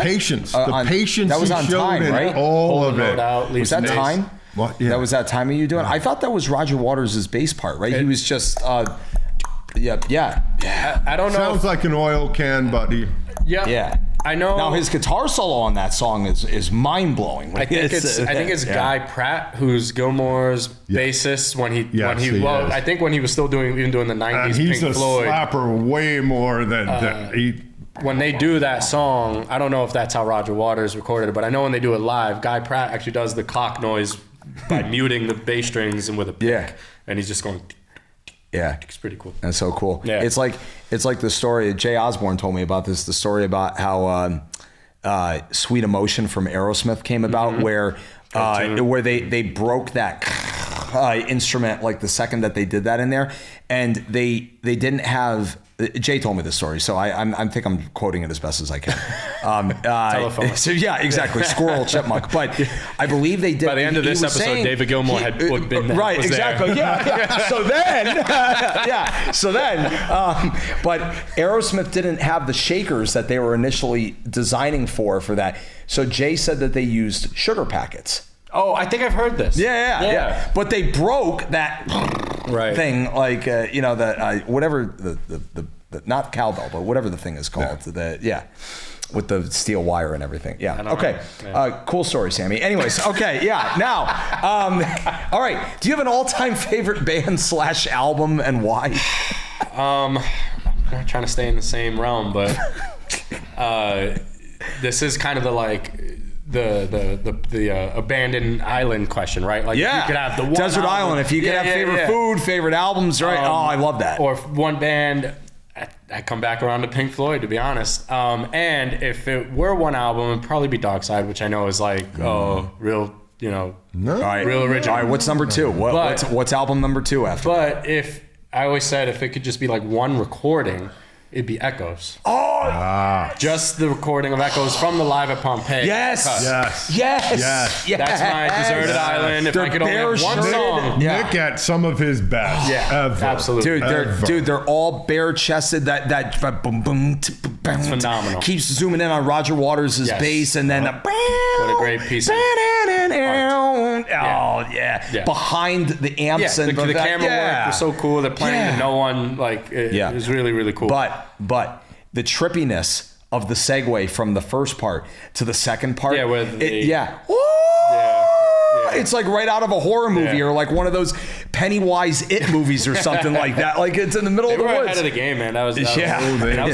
patience. The patience. That was on Time, right? All of it. Was that Time? What? Yeah. That was that Time of you doing? I thought that was Roger Waters' bass part, right? He was just. Yeah. I don't know. Sounds like an oil can, buddy. Yeah. I know. Now his guitar solo on that song is mind blowing. I think it's Guy Pratt who's Gilmour's bassist I think when he was still doing the 90s he's Pink Floyd. He's a slapper way more than when they do that song, I don't know if that's how Roger Waters recorded it, but I know when they do it live, Guy Pratt actually does the clock noise by muting the bass strings and with a pick, and he's just going. Yeah, it's pretty cool. That's so cool. Yeah. It's like the story. Jay Osborne told me about this. The story about how "Sweet Emotion" from Aerosmith came about, where they broke that instrument like the second that they did that in there, and they didn't have. Jay told me this story, so I think I'm quoting it as best as I can. Telephone. So yeah, exactly. Squirrel, chipmunk. But I believe they did. By the end of this episode, David Gilmour had been there. Right, exactly. There. Yeah. So then, but Aerosmith didn't have the shakers that they were initially designing for that. So Jay said that they used sugar packets. Oh, I think I've heard this. Yeah. But they broke that thing, like whatever the not cowbell, but whatever the thing is called. With the steel wire and everything. Yeah. Okay. Cool story, Sammy. Anyways. Okay. Yeah. Now. All right. Do you have an all-time favorite band / album and why? I'm not trying to stay in the same realm, but this is kind of the abandoned island question, right? Like, you could have the one desert album. island. If you could have favorite food, favorite albums, right? I love that. Or one band, I come back around to Pink Floyd, to be honest. And if it were one album, it'd probably be Dark Side, which I know is like real, real original. All right, what's number 2? What's album number 2 after? But if I always said if it could just be like one recording, it'd be Echoes. Just the recording of Echoes from the Live at Pompeii. Yes. That's my deserted island. If I could only have one song. Nick at some of his best ever. Absolutely. They're all bare-chested. That boom, boom, it's phenomenal. Keeps zooming in on Roger Waters' bass, and then what a great piece of art. Behind the amps and the camera work was so cool. They're playing to no one. It was really, really cool. But the trippiness of the segue from the first part to the second part. It's like right out of a horror movie or like one of those Pennywise It movies or something like that. Like it's in the middle of the woods. They were ahead of the game, man. That was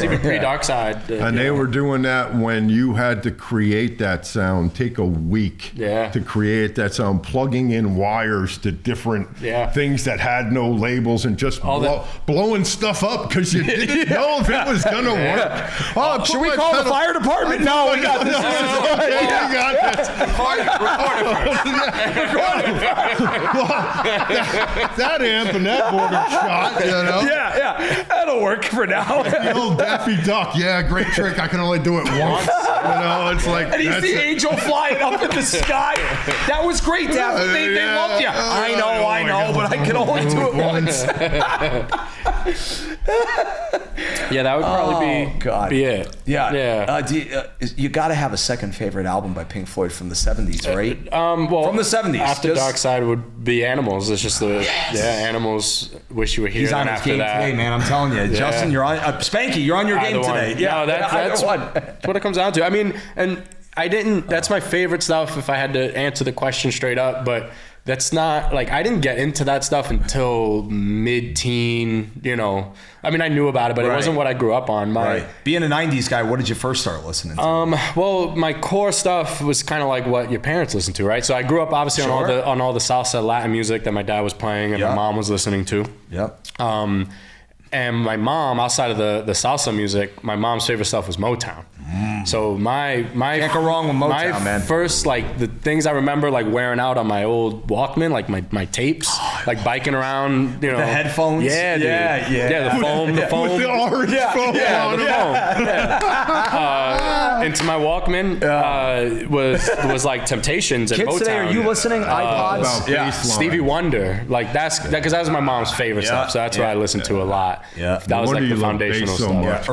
even pre-Dark Side. And they were doing that when you had to create that sound, take a week to create that sound, plugging in wires to different things that had no labels and just blowing stuff up because you didn't know if it was going to work. Should we call the fire department? No, we got this. We got this. That amp and that board are shot, that'll work for now. The old Daffy Duck, great trick. I can only do it once. It's like, and he's the angel flying up in the sky. That was great, Dad. They loved you. I know, but I can only do it once. Yeah, that would probably be it. Yeah. You got to have a second favorite album by Pink Floyd from the 70s, right? Well, from the 70s. After Dark Side would be Animals. It's just Animals. Wish You Were Here. He's on his game today, man. I'm telling you, Justin, you're on. Spanky, you're on your game today. Yeah, that's what it comes down to. I mean, and I didn't. That's my favorite stuff. If I had to answer the question straight up, but. That's not like I didn't get into that stuff until mid-teen, I mean, I knew about it, but it wasn't what I grew up on. Being a 90s guy, what did you first start listening to? Well, my core stuff was kind of like what your parents listened to, right? So I grew up obviously on all the salsa Latin music that my dad was playing and my mom was listening to. Yep. And my mom, outside of the salsa music, my mom's favorite stuff was Motown. So my can't go wrong with Motown, man. First, like the things I remember, like wearing out on my old Walkman, like my tapes, like biking around, the headphones. Yeah, dude. Yeah, the foam, with the orange foam. Into my Walkman was like Temptations and Kids Motown. Today, are you listening? iPods. Stevie Wonder, like because that was my mom's favorite stuff, so that's what I listened to a lot. Yeah, that was like the foundational stuff.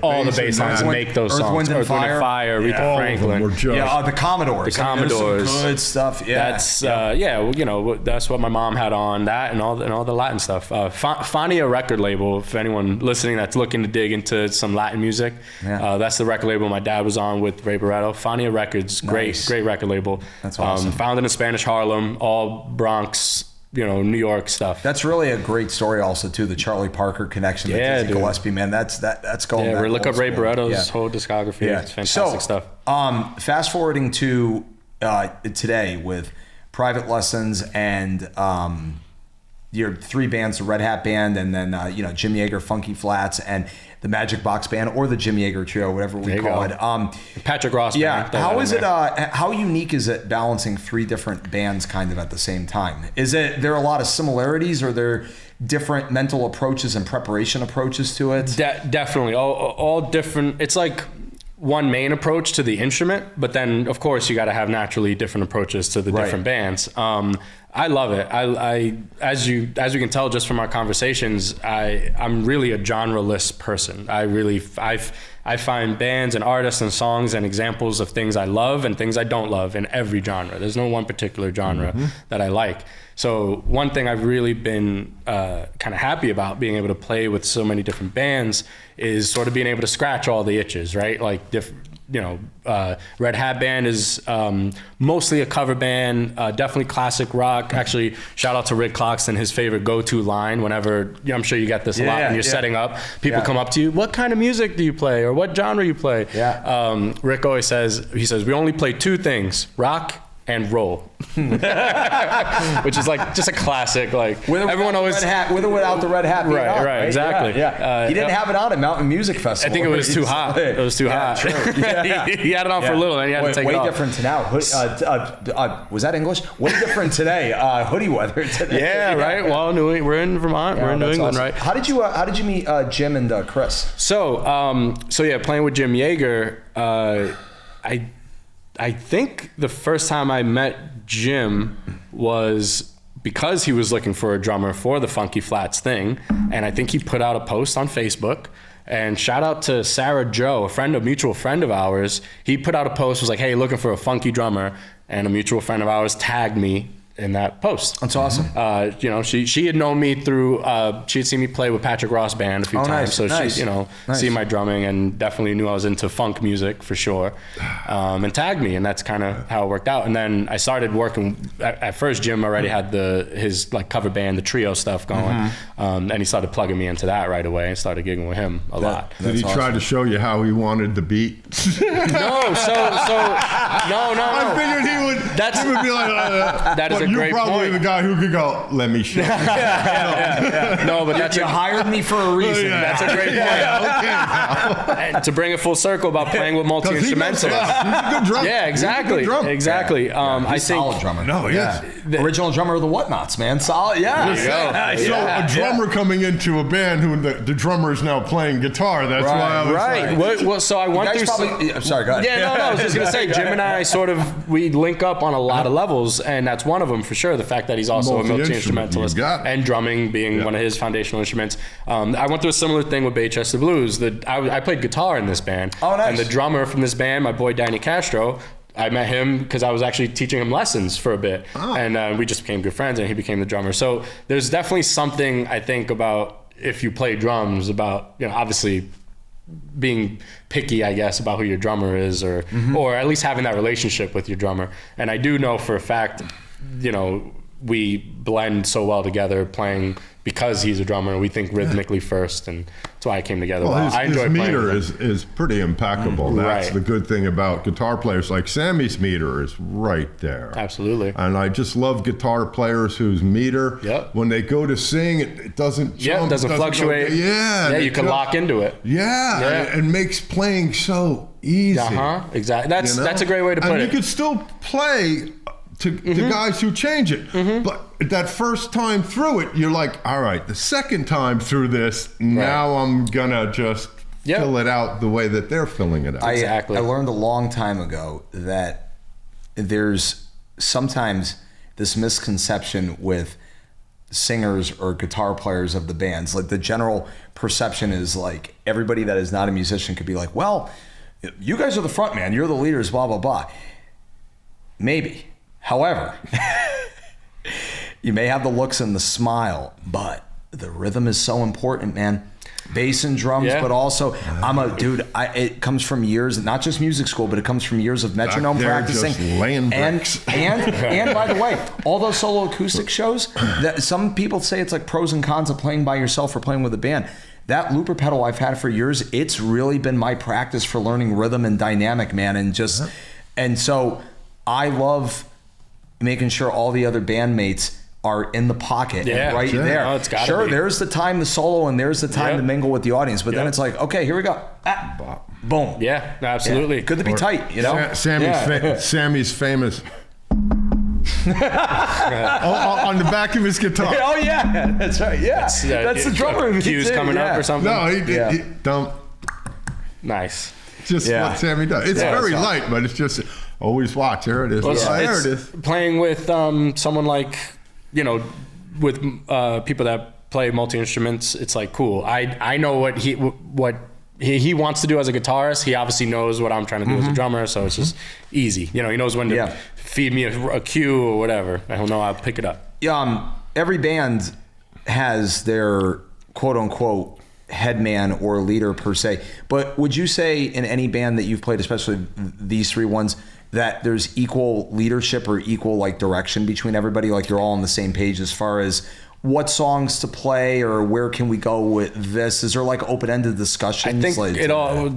All the bass lines that make those songs. Earth, Wind and Fire, Aretha Franklin. The Commodores. The Commodores. Some good stuff. Yeah. That's that's what my mom had on that and all the Latin stuff. Fania record label. If anyone listening that's looking to dig into some Latin music, that's the record label my dad was on with Ray Barretto. Fania Records, great record label. That's awesome. Founded in Spanish Harlem, all Bronx. New York stuff. That's really a great story also too, the Charlie Parker connection with Dizzy Gillespie, man. That's going back. Yeah, look up Ray Barretto's whole discography. Yeah. It's fantastic stuff. Fast forwarding to today with Private Lessons and your three bands, the Red Hat Band, and then Jim Yeager, Funky Flats, and the Magic Box Band, or the Jim Yeager Trio, whatever we call it. Patrick Ross. Yeah. How is it? How unique is it balancing three different bands kind of at the same time? Is there a lot of similarities, or are there different mental approaches and preparation approaches to it? Definitely, all different. It's like one main approach to the instrument, but then of course you got to have naturally different approaches to the different bands. I love it. I as you can tell just from our conversations, I'm really a genre-less person. I find bands and artists and songs and examples of things I love and things I don't love in every genre. There's no one particular genre that I like. So one thing I've really been kind of happy about being able to play with so many different bands is sort of being able to scratch all the itches, right? Like Red Hat Band is mostly a cover band, definitely classic rock. Actually, shout out to Rick Cloxton, his favorite go-to line whenever, I'm sure you get this a lot when you're setting up. People come up to you, what kind of music do you play, or what genre you play? Rick always says, we only play two things, rock and roll. Which is like just a classic, like everyone always with or without the red hat. Right, exactly. He didn't have it on at Mountain Music Festival. I think it was too hot. It was too hot. He had it on for a little, and he had to take it off. Way different to now. Was that English? Way different today. Hoodie weather today. Yeah, right. Well, we're in Vermont. We're in New England, right? How did you meet Jim and Chris? So playing with Jim Yeager, I think the first time I met Jim was because he was looking for a drummer for the Funky Flats thing, and I think he put out a post on Facebook. And shout out to Sarah Joe, a mutual friend of ours. He put out a post, was like, "Hey, looking for a funky drummer," and a mutual friend of ours tagged me in that post. That's awesome. She had known me through, she had seen me play with Patrick Ross Band a few times. So she, seen my drumming and definitely knew I was into funk music for sure. And tagged me, and that's kind of how it worked out. And then I started working, at first Jim already had his like cover band, the trio stuff going. And he started plugging me into that right away and started gigging with him a lot. Did he try to show you how he wanted the beat? No, no. I figured he would be like, that is you're probably the guy who could go, let me show you. No, but you hired me for a reason. Yeah. That's a great point. And to bring it full circle about playing with multi-instrumentalists. He's a good drummer. Yeah, exactly. Exactly. I think solid drummer. No, yeah. Original drummer of the Whatnots, man. Solid. Yeah. So a drummer coming into a band who the drummer is now playing guitar. That's why I was Well, so I went through. I'm sorry. Go ahead. Yeah, no. I was just gonna say, Jim and I we link up on a lot of levels, and that's one of them for sure. The fact that he's also a multi-instrumentalist and drumming being one of his foundational instruments. I went through a similar thing with Baychester Blues. I played guitar in this band. Oh, nice. And the drummer from this band, my boy Danny Castro, I met him because I was actually teaching him lessons for a bit. And we just became good friends, and he became the drummer. So there's definitely something, I think, about if you play drums, about, obviously being picky, I guess, about who your drummer is, or at least having that relationship with your drummer. And I do know for a fact, we blend so well together playing because he's a drummer, and we think rhythmically first, and that's why I came together. Well, I enjoy his meter playing is pretty impeccable. That's the good thing about guitar players. Like Sammy's meter is right there. Absolutely. And I just love guitar players whose meter, when they go to sing, it doesn't jump. It doesn't fluctuate. You can lock into it. It makes playing so easy. Exactly. That's a great way to put it. And you could still play to guys who change it. But that first time through it, you're like, all right, the second time through this, now I'm going to just fill it out the way that they're filling it out. Exactly. I learned a long time ago that there's sometimes this misconception with singers or guitar players of the bands. Like the general perception is like everybody that is not a musician could be like, well, you guys are the front man, you're the leaders, blah, blah, blah. Maybe. However, you may have the looks and the smile, but the rhythm is so important, man. Bass and drums, but also it comes from years, not just music school, but it comes from years of metronome practicing. Just laying bricks. And by the way, all those solo acoustic shows, that some people say it's like pros and cons of playing by yourself or playing with a band. That looper pedal I've had for years, it's really been my practice for learning rhythm and dynamic, man. And so I love making sure all the other bandmates are in the pocket there. Oh, it's gotta be. There's the time to solo and there's the time to mingle with the audience. But then it's like, okay, here we go. Boom. Yeah, absolutely. Yeah. Good to be tight, Sammy's famous on the back of his guitar. Oh yeah, that's right. Yeah, that's the drummer. Cues coming up or something. No, he don't. Nice. Just what Sammy does. It's very light, but it's just always watch. There it is. Well, there it is. Playing with someone like, with people that play multi-instruments, it's like cool. I know what he wants to do as a guitarist. He obviously knows what I'm trying to do as a drummer, so it's just easy. He knows when to feed me a cue or whatever. I don't know. I'll pick it up. Every band has their quote-unquote headman or leader per se, but would you say in any band that you've played, especially these three ones, that there's equal leadership or equal direction between everybody? Like you're all on the same page as far as what songs to play or where can we go with this? Is there open-ended discussions? I think it all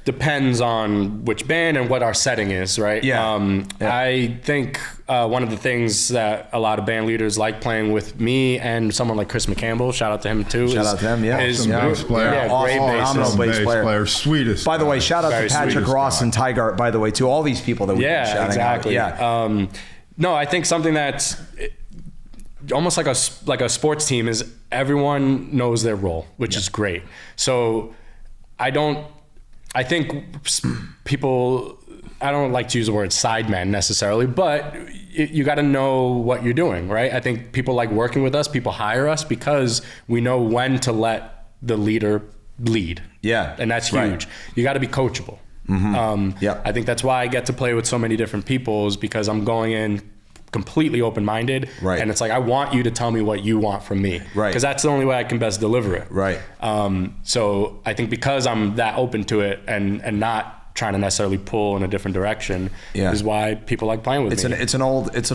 depends on which band and what our setting is, right? I think one of the things that a lot of band leaders like playing with me and someone like Chris McCampbell, shout out to him too. Shout out to him, Awesome bass player. Great phenomenal bass player. Sweetest. By the way, shout out to Patrick Ross and Tygart, by the way, to all these people that we've been shouting out. No, I think something that's almost like a sports team is everyone knows their role, which is great. So I think people, I don't like to use the word sideman necessarily, but you got to know what you're doing, right? I think people like working with us. People hire us because we know when to let the leader lead. Yeah. And that's huge. You got to be coachable. I think that's why I get to play with so many different people, is because I'm going in completely open-minded, and it's like, I want you to tell me what you want from me, because that's the only way I can best deliver it. So I think because I'm that open to it and not trying to necessarily pull in a different direction is why people like playing with me. It's an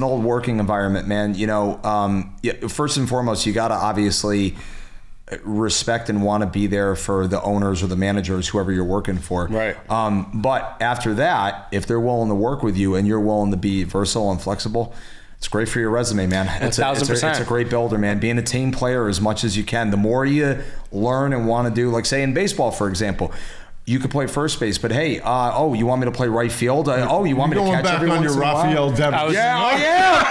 old working environment, man. First and foremost, you got to obviously respect and want to be there for the owners or the managers, whoever you're working for. But after that, if they're willing to work with you and you're willing to be versatile and flexible, It's great for your resume, man. It's 1,000%. It's a great builder, man. Being a team player as much as you can. The more you learn and want to do, like say in baseball, for example, you could play first base, but hey, you want me to play right field? You want me to catch every once in a while? Rafael Devers. I am.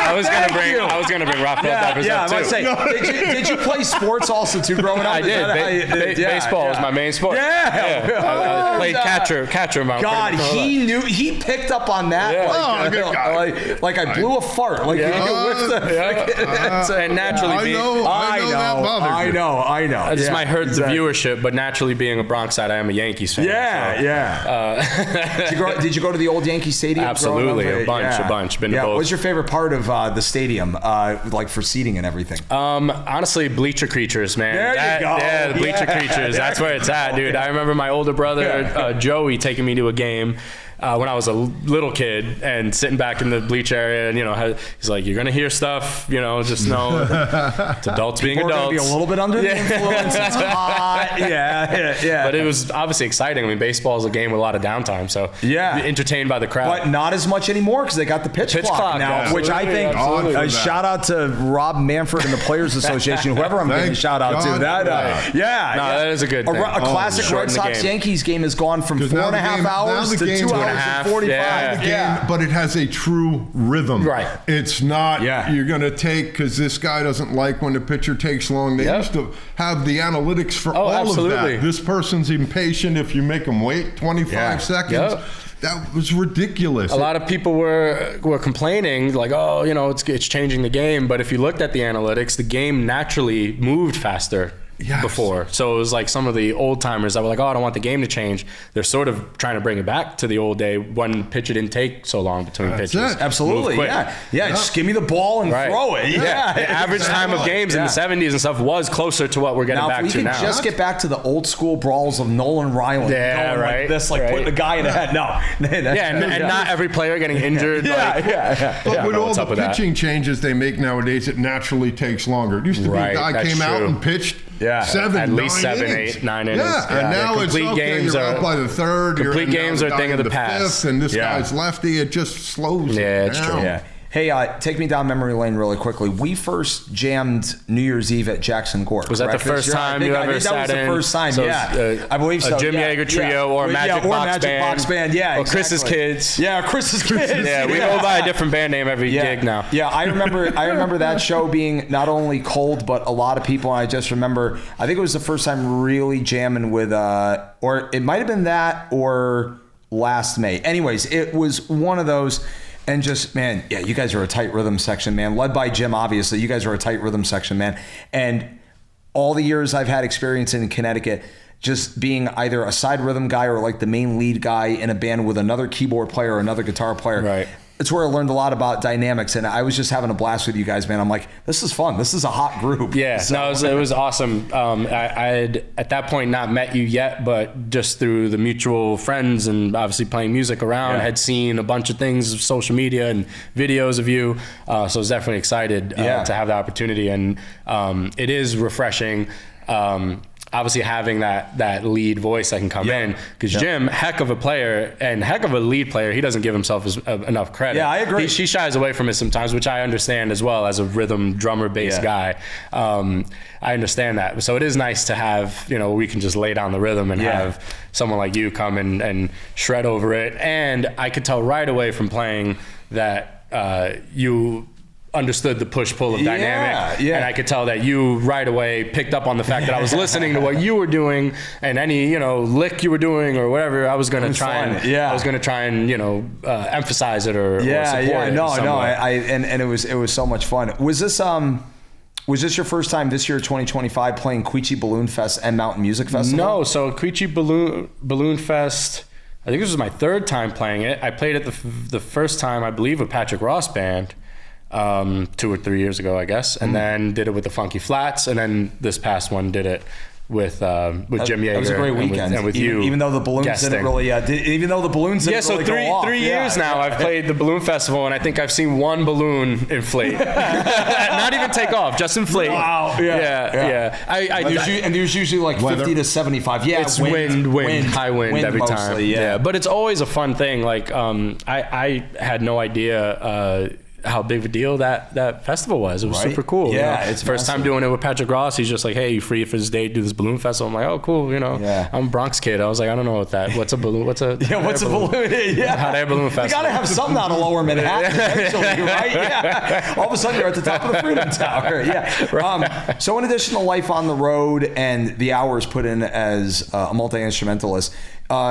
I was gonna bring Rafael Devers up too. Did you play sports also too growing up? I did. Baseball was my main sport. I played catcher. God, he picked up on that. Yeah. Like I blew a fart. Like and naturally, I know. This might hurt the viewership, but naturally being a Bronxite, I am a Yankees fan. Did you go to the old Yankee Stadium? Absolutely, a bunch. Been to both. What's your favorite part of the stadium, like for seating and everything? Honestly, bleacher creatures, man. There you go. Yeah, the bleacher creatures. That's where it's at, dude. I remember my older brother Joey taking me to a game when I was a little kid and sitting back in the bleach area, and he's like, "You're gonna hear stuff, just know it's adults being adults." Gonna be a little bit under the influence. It's hot. Yeah. But it was obviously exciting. I mean, baseball is a game with a lot of downtime, so entertained by the crowd. But not as much anymore because they got the pitch clock now, which I think. Shout out to Rob Manfred and the Players Association, whoever I'm giving a shout out to. That is a good thing. A classic Red Sox Yankees game has gone from 4.5 hours to 2 hours. 45. But it has a true rhythm. Right. It's not you're going to take because this guy doesn't like when the pitcher takes long. They used to have the analytics for all of that. This person's impatient if you make him wait 25 seconds. Yep. That was ridiculous. A lot of people were complaining, like, it's changing the game. But if you looked at the analytics, the game naturally moved faster. Before. So it was like some of the old timers that were like, I don't want the game to change. They're sort of trying to bring it back to the old day when pitcher didn't take so long between pitches. Absolutely. Just give me the ball and throw it. The average time of games in the 70s and stuff was closer to what we're getting back to now. If we could just get back to the old school brawls of Nolan Ryan like this, putting a guy in the head. And not every player getting injured. But with all the pitching changes they make nowadays, it naturally takes longer. It used to be a guy came out and pitched at least 7, 8, 9 innings. And now it's games you're up by the third. Complete games are a thing of the past. Fifth, and this guy's lefty. It just slows. It's true. Hey, take me down memory lane really quickly. We first jammed New Year's Eve at Jackson Court. Was that the first time you ever sat in? That was the first time, I believe so. A Jim Yeager trio or Magic Box Band. Or Chris's Kids. Chris's Kids. We go by a different band name every gig now. I remember that show being not only cold, but a lot of people. And I just remember, I think it was the first time really jamming with, or it might have been that or last May. Anyways, it was one of those. And just, man, you guys are a tight rhythm section, man. Led by Jim, obviously. You guys are a tight rhythm section, man. And all the years I've had experience in Connecticut, just being either a side rhythm guy or like the main lead guy in a band with another keyboard player or another guitar player. Right. It's where I learned a lot about dynamics, and I was just having a blast with you guys, man. I'm like, this is fun. This is a hot group. It was awesome. I had at that point not met you yet, but just through the mutual friends and obviously playing music around, had seen a bunch of things, social media and videos of you. So I was definitely excited to have the opportunity, and it is refreshing. Obviously having that lead voice that can come in, because Jim, heck of a player and heck of a lead player, he doesn't give himself enough credit. I agree. He shies away from it sometimes, which I understand as well as a rhythm drummer based guy. I understand that. So it is nice to have, we can just lay down the rhythm and have someone like you come and shred over it. And I could tell right away from playing that you understood the push-pull of dynamic, and I could tell that you right away picked up on the fact that I was listening to what you were doing, and any lick you were doing or whatever, I was going to try and emphasize it or support it. And it was so much fun. Was this your first time this year, 2025, playing Quechee Balloon Fest and Mountain Music Festival? No, so Quechee Balloon Fest, I think this was my third time playing it. I played it the first time, I believe, with Patrick Ross Band. 2 or 3 years ago, I guess, and then did it with the Funky Flats, and then this past one did it with Jim Yeager. That was a great weekend, and with you, even though the balloons didn't really. So three years now, I've played the balloon festival, and I think I've seen one balloon inflate, not even take off, just inflate. Wow. And there's usually like 50 to 75. Yeah, it's wind, high wind every mostly, time. But it's always a fun thing. Like I had no idea. how big of a deal that festival was. It was super cool. Yeah, it's first time doing it with Patrick Ross. He's just like, hey, you free for this day to do this balloon festival? I'm like, oh, cool. I'm a Bronx kid. I was like, I don't know what's a balloon. What's a balloon? Yeah, hot air balloon festival. You gotta have something out of Lower Manhattan, eventually, right? Yeah. All of a sudden, you're at the top of the Freedom Tower. Yeah. So in addition to life on the road and the hours put in as a multi-instrumentalist,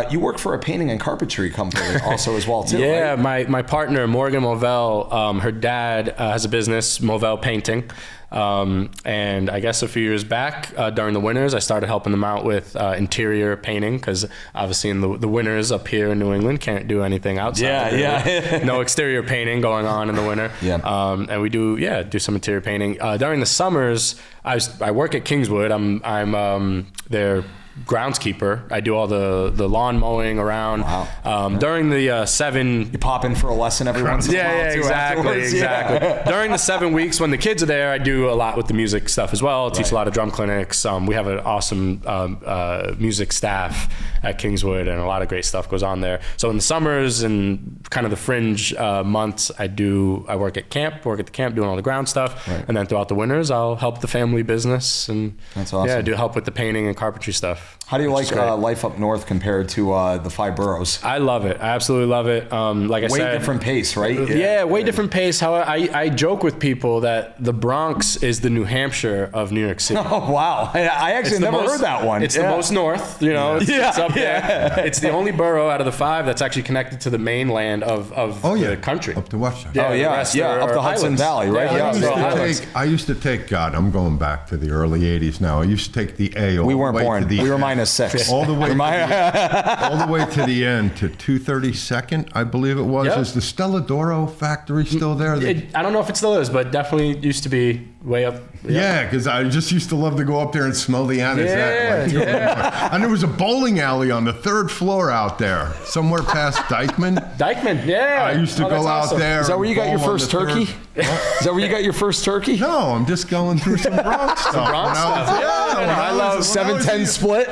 you work for a painting and carpentry company also as well too. Yeah, right? my partner Morgan Movell, her dad has a business, Movell Painting, and I guess a few years back during the winters, I started helping them out with interior painting because obviously in the winters up here in New England can't do anything outside. Yeah. No exterior painting going on in the winter. Yeah. And we do some interior painting during the summers. I work at Kingswood. I'm their groundskeeper. I do all the lawn mowing around. Wow. During the 7... You pop in for a lesson every once in a while too. Exactly. Yeah. During the 7 weeks when the kids are there, I do a lot with the music stuff as well. Teach a lot of drum clinics. We have an awesome music staff at Kingswood, and a lot of great stuff goes on there. So in the summers and kind of the fringe months, I work at the camp doing all the ground stuff. Right. And then throughout the winters, I'll help the family business and that's awesome. I do help with the painting and carpentry stuff. How do you like life up north compared to the 5 boroughs? I love it. I absolutely love it. Like I said, way different pace, right? Yeah, way different pace. How I joke with people that the Bronx is the New Hampshire of New York City. Oh wow! I actually never heard that one. It's the most north. It's up there. It's the only borough out of the 5 that's actually connected to the mainland of the country. Up to Westchester. Up the Hudson Valley, right? I used to take. God, I'm going back to the early '80s now. I used to take the A. We weren't born. We were -6. All the way, all the way to the end to 232nd, I believe it was. Yep. Is the Stella D'Oro factory still there? I don't know if it still is, but definitely used to be way up. Yeah, because I just used to love to go up there and smell the anisette. And there was a bowling alley on the 3rd floor out there, somewhere past Dykeman. Yeah. I used to go out there. Is that where you got your first turkey? Is that where you got your first turkey? No, I'm just going through some Bronx stuff. I love 7-10 split.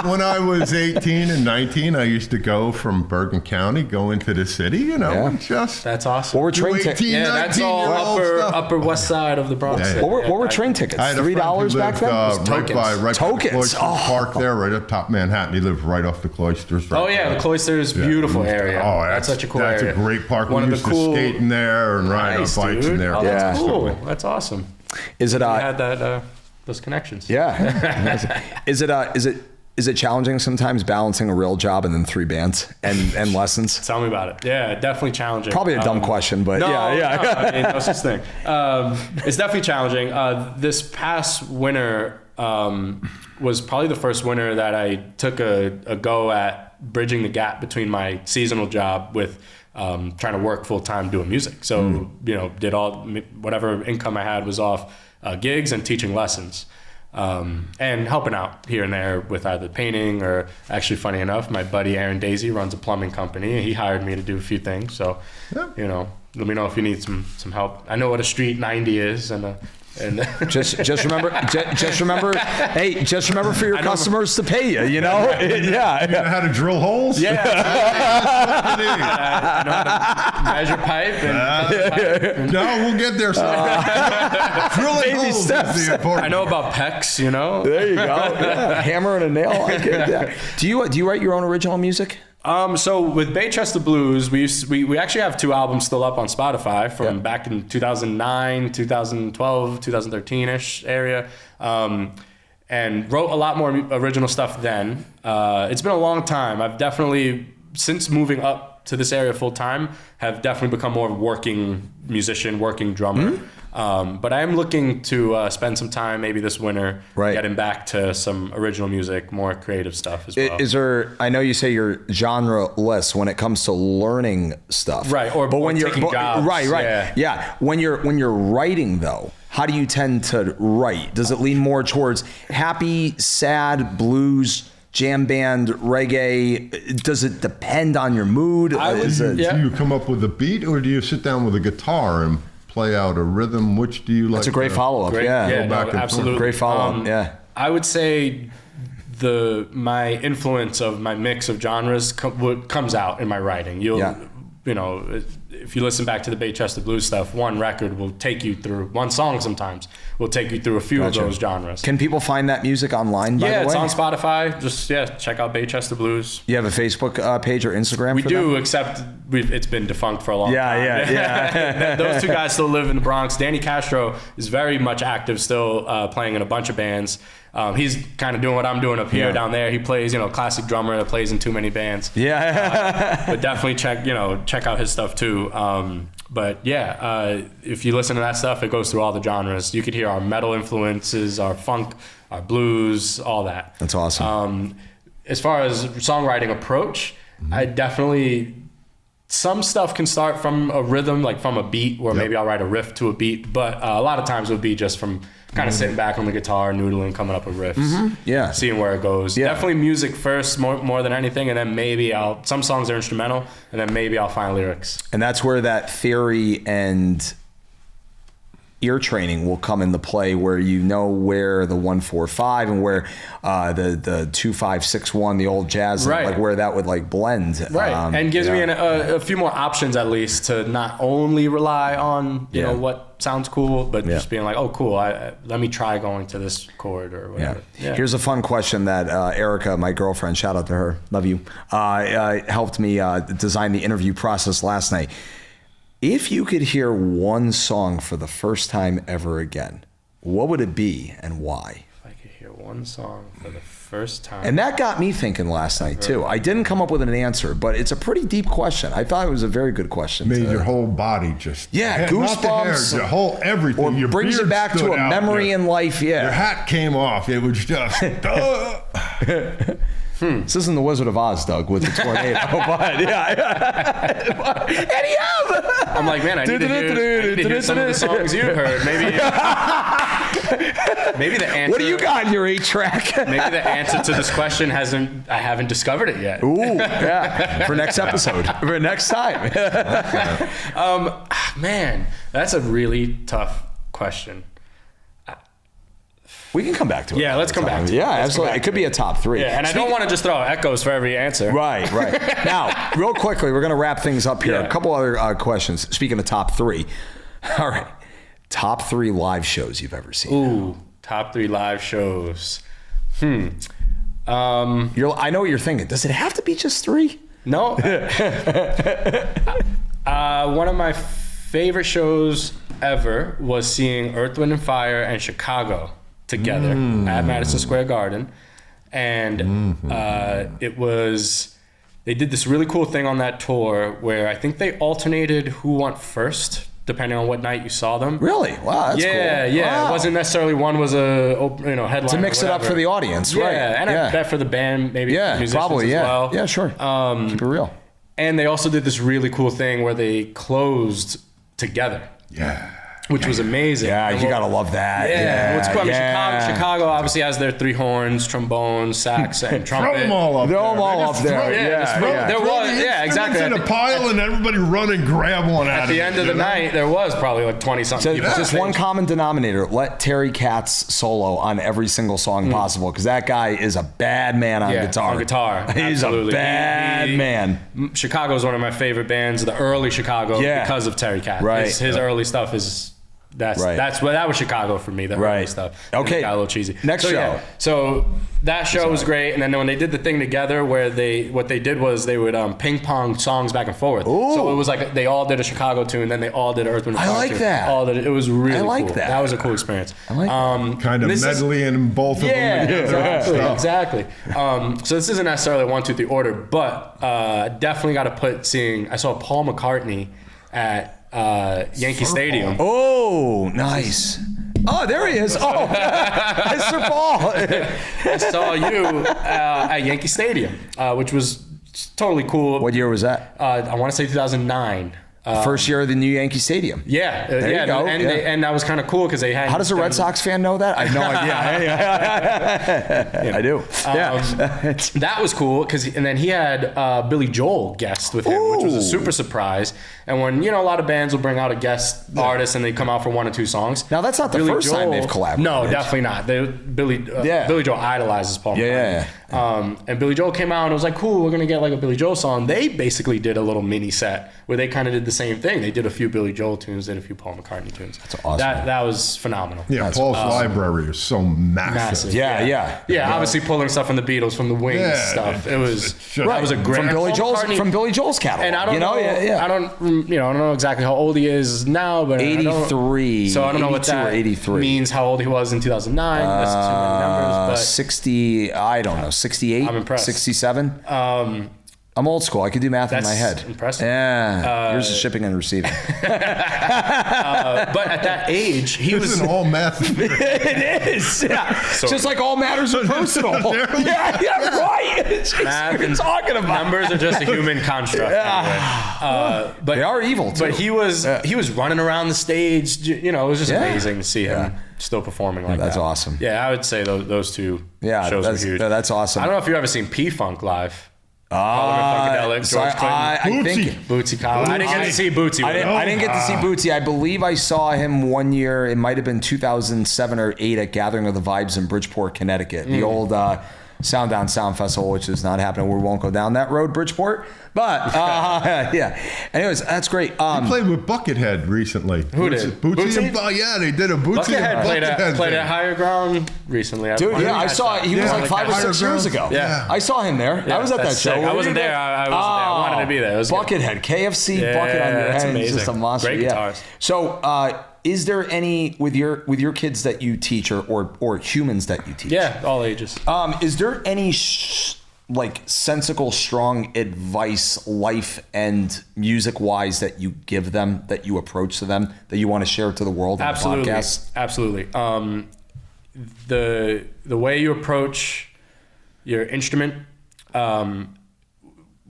When I was 18 and 19, I used to go from Bergen County, go into the city, and just... That's awesome. What were train tickets? Yeah, that's all upper west side of the Bronx. Yeah. What were train tickets? $3 back then? Right by the Cloisters Park there, right up top Manhattan. He lived right off the Cloisters. The Cloisters, beautiful area. Oh, that's such a cool area. That's a great park. We used to skate in there and ride on bikes in there. Oh, that's cool. That's awesome. We had those connections. Yeah. Is it challenging sometimes balancing a real job and then 3 bands and lessons? Tell me about it. Yeah, definitely challenging. Probably a dumb question, but no, no such thing. It's definitely challenging. This past winter was probably the first winter that I took a go at bridging the gap between my seasonal job with trying to work full time doing music. So did whatever income I had was off gigs and teaching lessons. And helping out here and there with either painting or actually, funny enough, my buddy Aaron Daisy runs a plumbing company. And he hired me to do a few things. So, let me know if you need some help. I know what a street 90 is, and just remember, hey, just remember for your customers to pay you. You know how to drill holes. Yeah, I know how to measure pipe. No, we'll get there. Drilling holes steps. is the important. I know about pecs. There you go. Yeah. Hammer and a nail. I get that. Do you write your own original music? So with Baychester Blues, we actually have 2 albums still up on Spotify from back in 2009, 2012, 2013-ish area, and wrote a lot more original stuff then. It's been a long time. I've definitely, since moving up to this area full time, have definitely become more of a working musician, working drummer. Mm-hmm. But I am looking to spend some time maybe this winter getting back to some original music, more creative stuff as well. Is there, I know you say you're genre-less when it comes to learning stuff. Right, but when you're taking jobs. Right. Yeah. When you're writing though, how do you tend to write? Does it lean more towards happy, sad, blues, jam band, reggae? Does it depend on your mood? Do you come up with a beat, or do you sit down with a guitar and play out a rhythm? Which do you like? That's a great follow-up. Absolutely. Great follow-up. I would say my influence of my mix of genres comes out in my writing. if you listen back to the Baychester Blues stuff, one record will take you through, one song sometimes will take you through a few of those genres. Can people find that music online, by the way? Yeah, it's on Spotify. Just, check out Baychester Blues. You have a Facebook page or Instagram We for do, them? except it's been defunct for a long time. Yeah. Those two guys still live in the Bronx. Danny Castro is very much active still, playing in a bunch of bands. He's kind of doing what I'm doing up here. Down there he plays, classic drummer that plays in too many bands. But definitely check out his stuff too. If you listen to that stuff, it goes through all the genres. You could hear our metal influences, our funk, our blues, all that. That's awesome. As far as songwriting approach, I definitely, some stuff can start from a rhythm, like from a beat, where maybe I'll write a riff to a beat, but a lot of times it would be just from kind of sitting back on the guitar, noodling, coming up with riffs, seeing where it goes. Definitely music first, more than anything, and then maybe some songs are instrumental, and then maybe I'll find lyrics. And that's where that theory and ear training will come into play, where you know where the 1-4-5 and where the 2-5-6-1, the old jazz, like where that would like blend. And gives me a few more options at least to not only rely on you know what sounds cool, but just being like, oh cool, let me try going to this chord or whatever. Here's a fun question that Erica, my girlfriend, shout out to her, love you, helped me design the interview process last night. If you could hear one song for the first time ever again, what would it be and why? If I could hear one song for the first time. And that got me thinking last night too. I didn't come up with an answer, but it's a pretty deep question. I thought it was a very good question. Made your whole body just goosebumps, not the hair, your whole everything. Or your brings it back to a memory in life. Your hat came off. It was just. This isn't the Wizard of Oz, Doug, with the tornado. But anyhow, I'm like, man, I need to hear some of the songs you heard. Maybe the answer. What do you got in your 8-track? Maybe the answer to this question I haven't discovered it yet. Ooh, yeah. For next episode. For next time. Man, that's a really tough question. We can come back to it. Yeah, let's come back to it. Yeah, absolutely. It could be a top 3. Yeah, and I don't want to just throw echoes for every answer. Right. Now, real quickly, we're going to wrap things up here. A couple other questions. Speaking of top 3. All right. Top 3 live shows you've ever seen. Ooh, top 3 live shows. I know what you're thinking. Does it have to be just 3? No. One of my favorite shows ever was seeing Earth, Wind & Fire and Chicago together at Madison Square Garden. And they did this really cool thing on that tour where I think they alternated who went first depending on what night you saw them. Really? Wow, that's cool. Yeah. Wow. It wasn't necessarily one was a headline to mix it up for the audience, right? Yeah, and I bet for the band, maybe for musicians probably, as well. Yeah, sure. Keep it real. And they also did this really cool thing where they closed together. Yeah. Which was amazing. Yeah, you gotta love that. Yeah, what's cool? I mean, Chicago obviously has their 3 horns, trombone, sax, and trumpet. Throw them all up there. Throw them all up there. There was, exactly. In a pile and everybody run and grab one out of it. At the end of the night, there was probably like 20-something people. Just one common denominator. Let Terry Katz solo on every single song possible, because that guy is a bad man on guitar. On guitar. He's absolutely. A bad man. Chicago is one of my favorite bands, the early Chicago, because of Terry Katz. Right. His early stuff is... That was Chicago for me, the early stuff. Okay. It got a little cheesy. Next show. Yeah. So that show was great, and then when they did the thing together where what they did was they would ping pong songs back and forth. Ooh. So it was like they all did a Chicago tune, then they all did Earth, Wind & Fire. I like that. It was really cool. I like that. That was a cool experience. I like that. Kind of medleying both of them together. Exactly. So this isn't necessarily a 1, 2, 3 order, but definitely got to I saw Paul McCartney at Yankee Stadium. Oh, nice. Oh, there he is. Oh, Mr. Paul. I saw you at Yankee Stadium, which was totally cool. What year was that? I want to say 2009. First year of the new Yankee Stadium. Yeah. There you go. And that was kind of cool because they had... How does a Red Sox fan know that? I have no idea. I do. That was cool and then he had Billy Joel guest with him, which was a super surprise. And when, a lot of bands will bring out a guest artist and they come out for 1 or 2 songs. Now, that's not the first time they've collaborated. No, definitely not. Billy Joel idolizes Paul McCartney. And Billy Joel came out and was like, cool, we're going to get like a Billy Joel song. They basically did a little mini set where they kind of did the same thing. They did a few Billy Joel tunes, did a few Paul McCartney tunes. That's awesome. That was phenomenal. Yeah, That's Paul's awesome. library is so massive. Yeah. Obviously pulling stuff from the Beatles, from the Wings stuff. It was that was a great from Billy Joel's catalog. And I don't know, I don't know exactly how old he is now, but 83. So I don't know what that 83. means. How old he was in 2009? That's too many numbers. But 60. I don't know. 68. I'm impressed. 67. I'm old school. I could do math in my head. Impressive. Yeah. Here's the shipping and receiving. But at that age, he was Isn't all math. It is. Yeah. Just like all matters are personal. Yeah, right. Math and talking about numbers are just a human construct. Anyway. But they are evil too. But he was running around the stage. It was just amazing to see him still performing like that. That's awesome. Yeah, I would say those two shows were huge. That's awesome. I don't know if you've ever seen P-Funk live. I think Bootsy Collins. I didn't get to see Bootsy. I didn't get to see Bootsy. I believe I saw him one year. It might have been 2007 or 8 at Gathering of the Vibes in Bridgeport, Connecticut. The old Sound Down Sound Festival, which is not happening. We won't go down that road, Bridgeport. But yeah. Anyways, that's great. He played with Buckethead recently. Who did? Bootsy? Yeah, they did a Bootsy. Buckethead played at Higher Ground recently. Dude, I saw it. He was like 5 or 6 years ago. Yeah. I saw him there. I was at that show. I wasn't there. I wanted to be there. It was Buckethead, KFC bucket on your head. That's amazing. Just a monster. Great guitars. So, is there any with your kids that you teach or humans that you teach? Yeah, all ages. Is there any sensical, strong advice, life and music wise, that you give them, that you approach to them, that you want to share to the world? Absolutely, on the podcast? Absolutely. The way you approach your instrument,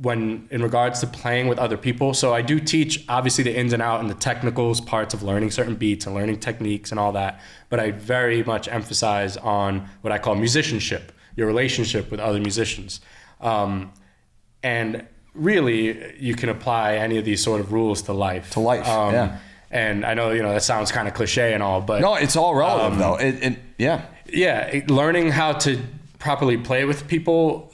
when in regards to playing with other people. So I do teach obviously the ins and outs and the technicals parts of learning certain beats and learning techniques and all that. But I very much emphasize on what I call musicianship, your relationship with other musicians. And really you can apply any of these sort of rules to life. Yeah. And I know, that sounds kind of cliche and all, but no, it's all relative though. Learning how to properly play with people,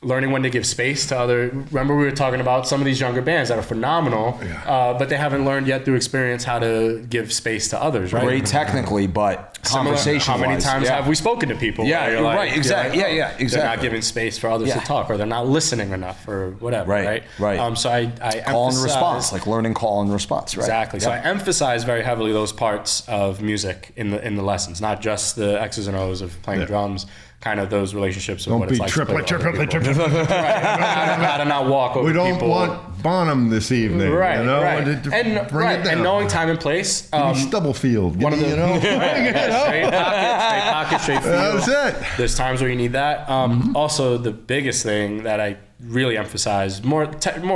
learning when to give space to other. Remember we were talking about some of these younger bands that are phenomenal, but they haven't learned yet through experience how to give space to others, right? Great technically, but conversation. How many times have we spoken to people? Yeah, you're right. Exactly. Exactly. They're not giving space for others to talk, or they're not listening enough, or whatever. Right. So I call and response, like learning call and response. Right. Exactly. So I emphasize very heavily those parts of music in the lessons, not just the X's and O's of playing drums. Kind of those relationships. Don't what be it's like triplet. How to not walk over people. We don't want Bonham this evening. Right. And bring it down. And knowing time and place. Stubblefield. One of the straight pocket, straight field. That's it. There's times where you need that. Also, the biggest thing that I really emphasize, more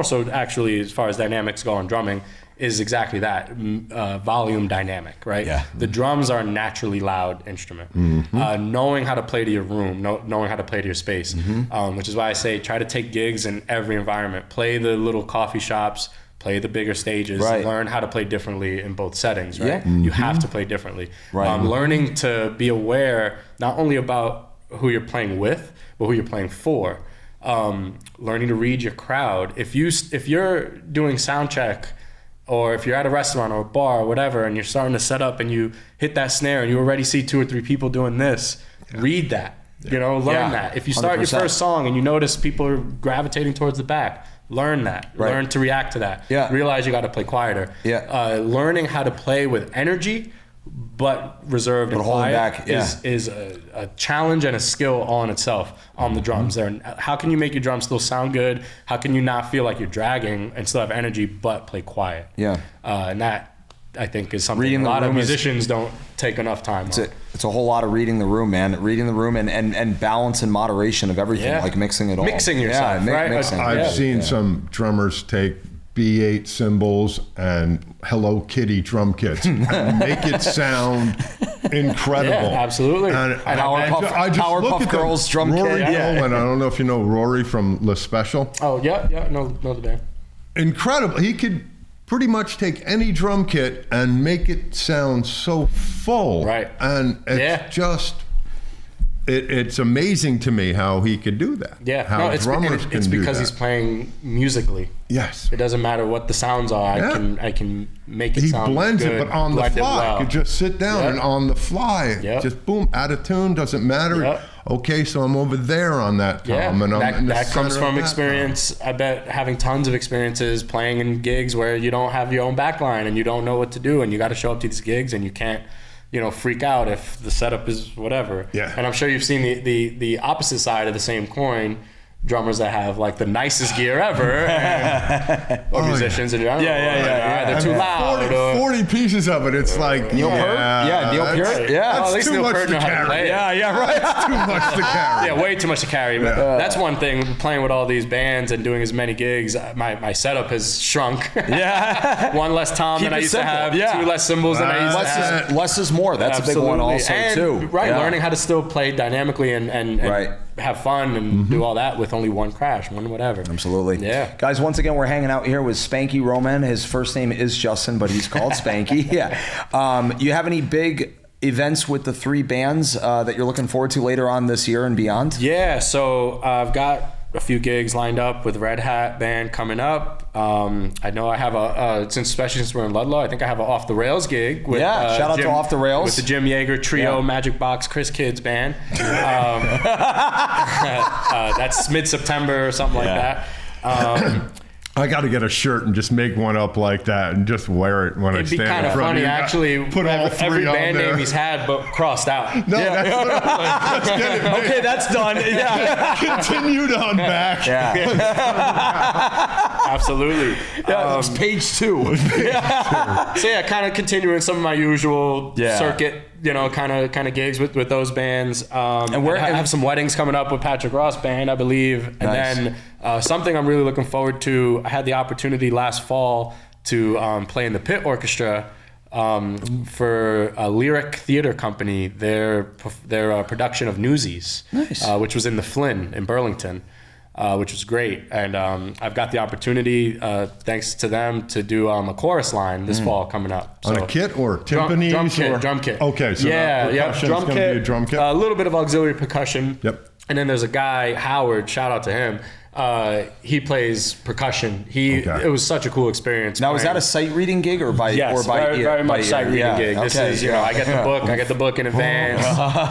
so actually as far as dynamics go on drumming, is exactly that, volume dynamic, right? Yeah. The drums are a naturally loud instrument. Knowing how to play to your room, knowing how to play to your space, which is why I say try to take gigs in every environment. Play the little coffee shops, play the bigger stages, learn how to play differently in both settings, right? You have to play differently. Learning to be aware not only about who you're playing with, but who you're playing for. Learning to read your crowd. If you're doing sound check, or if you're at a restaurant or a bar or whatever, and you're starting to set up and you hit that snare and you already see 2 or 3 people doing this, read that, learn that. If you start 100%. Your first song and you notice people are gravitating towards the back, learn that. Learn to react to that. Realize you got to play quieter. Learning how to play with energy, but reserved and quiet is a challenge and a skill all in itself on the drums. How can you make your drums still sound good? How can you not feel like you're dragging and still have energy but play quiet? And that, I think, is something a lot of musicians don't take enough time on. It's a whole lot of reading the room, man. Reading the room and balance and moderation of everything, like mixing it all. Mixing yourself, right? I've seen some drummers take B8 cymbals and Hello Kitty drum kits and make it sound incredible. Yeah, absolutely. And Powerpuff Girls drum kit. Rory Nolan, I don't know if you know Rory from Le Special. Oh, yeah, know the band. Incredible. He could pretty much take any drum kit and make it sound so full. Right. And it's just it's amazing to me how he could do that. Yeah, how it's drummers can it's do because that. he's playing musically. Yes, it doesn't matter what the sounds are. Yeah. I can make it he sound blends good, it, but on the blend it fly, well. you could just sit down and on the fly, just boom, out of tune, doesn't matter. Yep. Okay, so I'm over there on that tom, and I'm in the that comes center from of that experience. tom. I bet having tons of experiences playing in gigs where you don't have your own backline and you don't know what to do, and you got to show up to these gigs and you can't, freak out if the setup is whatever. Yeah. And I'm sure you've seen the opposite side of the same coin. Drummers that have like the nicest gear ever, or musicians in general. They're too loud. 40 pieces of it. It's like Neil Peart? Yeah, Neil Peart. Yeah, well, at least too Neil much Peart to know how to carry. play it. right. That's too much to carry. Yeah, way too much to carry. But that's one thing. Playing with all these bands and doing as many gigs, my setup has shrunk. Yeah. One less tom than I used to have. Yeah. 2 less cymbals than I used to have. Less is more. That's a big one also, and, too. Right, Yeah. learning how to still play dynamically and Right. have fun and do all that with only one crash, one whatever. Absolutely. Yeah. Guys, once again, we're hanging out here with Spanky Roman. His first name is Justin, but he's called Spanky. Yeah. You have any big events with the 3 bands that you're looking forward to later on this year and beyond? Yeah, so I've got a few gigs lined up with Red Hat Band coming up. I know I have especially since we're in Ludlow, I think I have an Off the Rails gig with shout out to Off the Rails with the Jim Yeager Trio Magic Box Chris Kids Band. That's mid-September or something like that. I got to get a shirt and just make one up like that and just wear it when I It'd be stand kind in of front funny, of you. actually. Put all 3 every on band there. name he's had, but crossed out. No, that's what I'm like. Let's get it. Okay, that's done. Yeah. Continued on back. Absolutely. It's page 2. So yeah, kind of continuing some of my usual circuit, kind of gigs with those bands. And I have some weddings coming up with Patrick Ross Band, I believe. And then something I'm really looking forward to. I had the opportunity last fall to play in the pit orchestra for a lyric theater company. Their production of Newsies, which was in the Flynn in Burlington. Which was great, and I've got the opportunity, thanks to them, to do a chorus line this fall coming up. So, on a kit or timpanis? Drum kit. Okay, so drum kit. Be a drum kit. A little bit of auxiliary percussion. Yep. And then there's a guy, Howard, shout out to him. He plays percussion. It was such a cool experience. Now, is that a sight reading gig or by Yes, or by very much sight reading gig. This is, I get the book. I get the book in advance.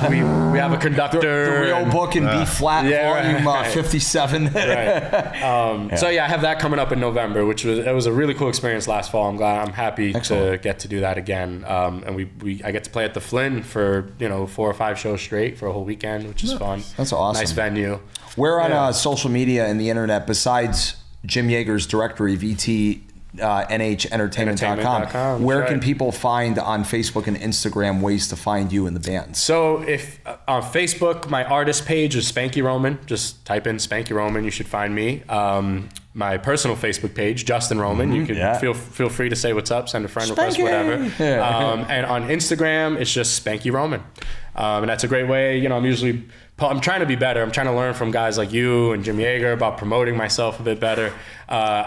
we have a conductor. The real book in B flat, volume 57. Right. So I have that coming up in November, which was a really cool experience last fall. I'm happy to get to do that again. And I get to play at the Flynn for 4 or 5 shows straight for a whole weekend, which is fun. That's awesome. Nice venue. Where on social media and the internet, besides Jim Yeager's directory, VTNHentertainment.com, where can people find on Facebook and Instagram ways to find you and the band? So if on Facebook, my artist page is Spanky Roman. Just type in Spanky Roman, you should find me. My personal Facebook page, Justin Roman. You can feel free to say what's up, send a friend request, whatever. And on Instagram, it's just Spanky Roman. And that's a great way. I'm trying to be better. I'm trying to learn from guys like you and Jim Yeager about promoting myself a bit better.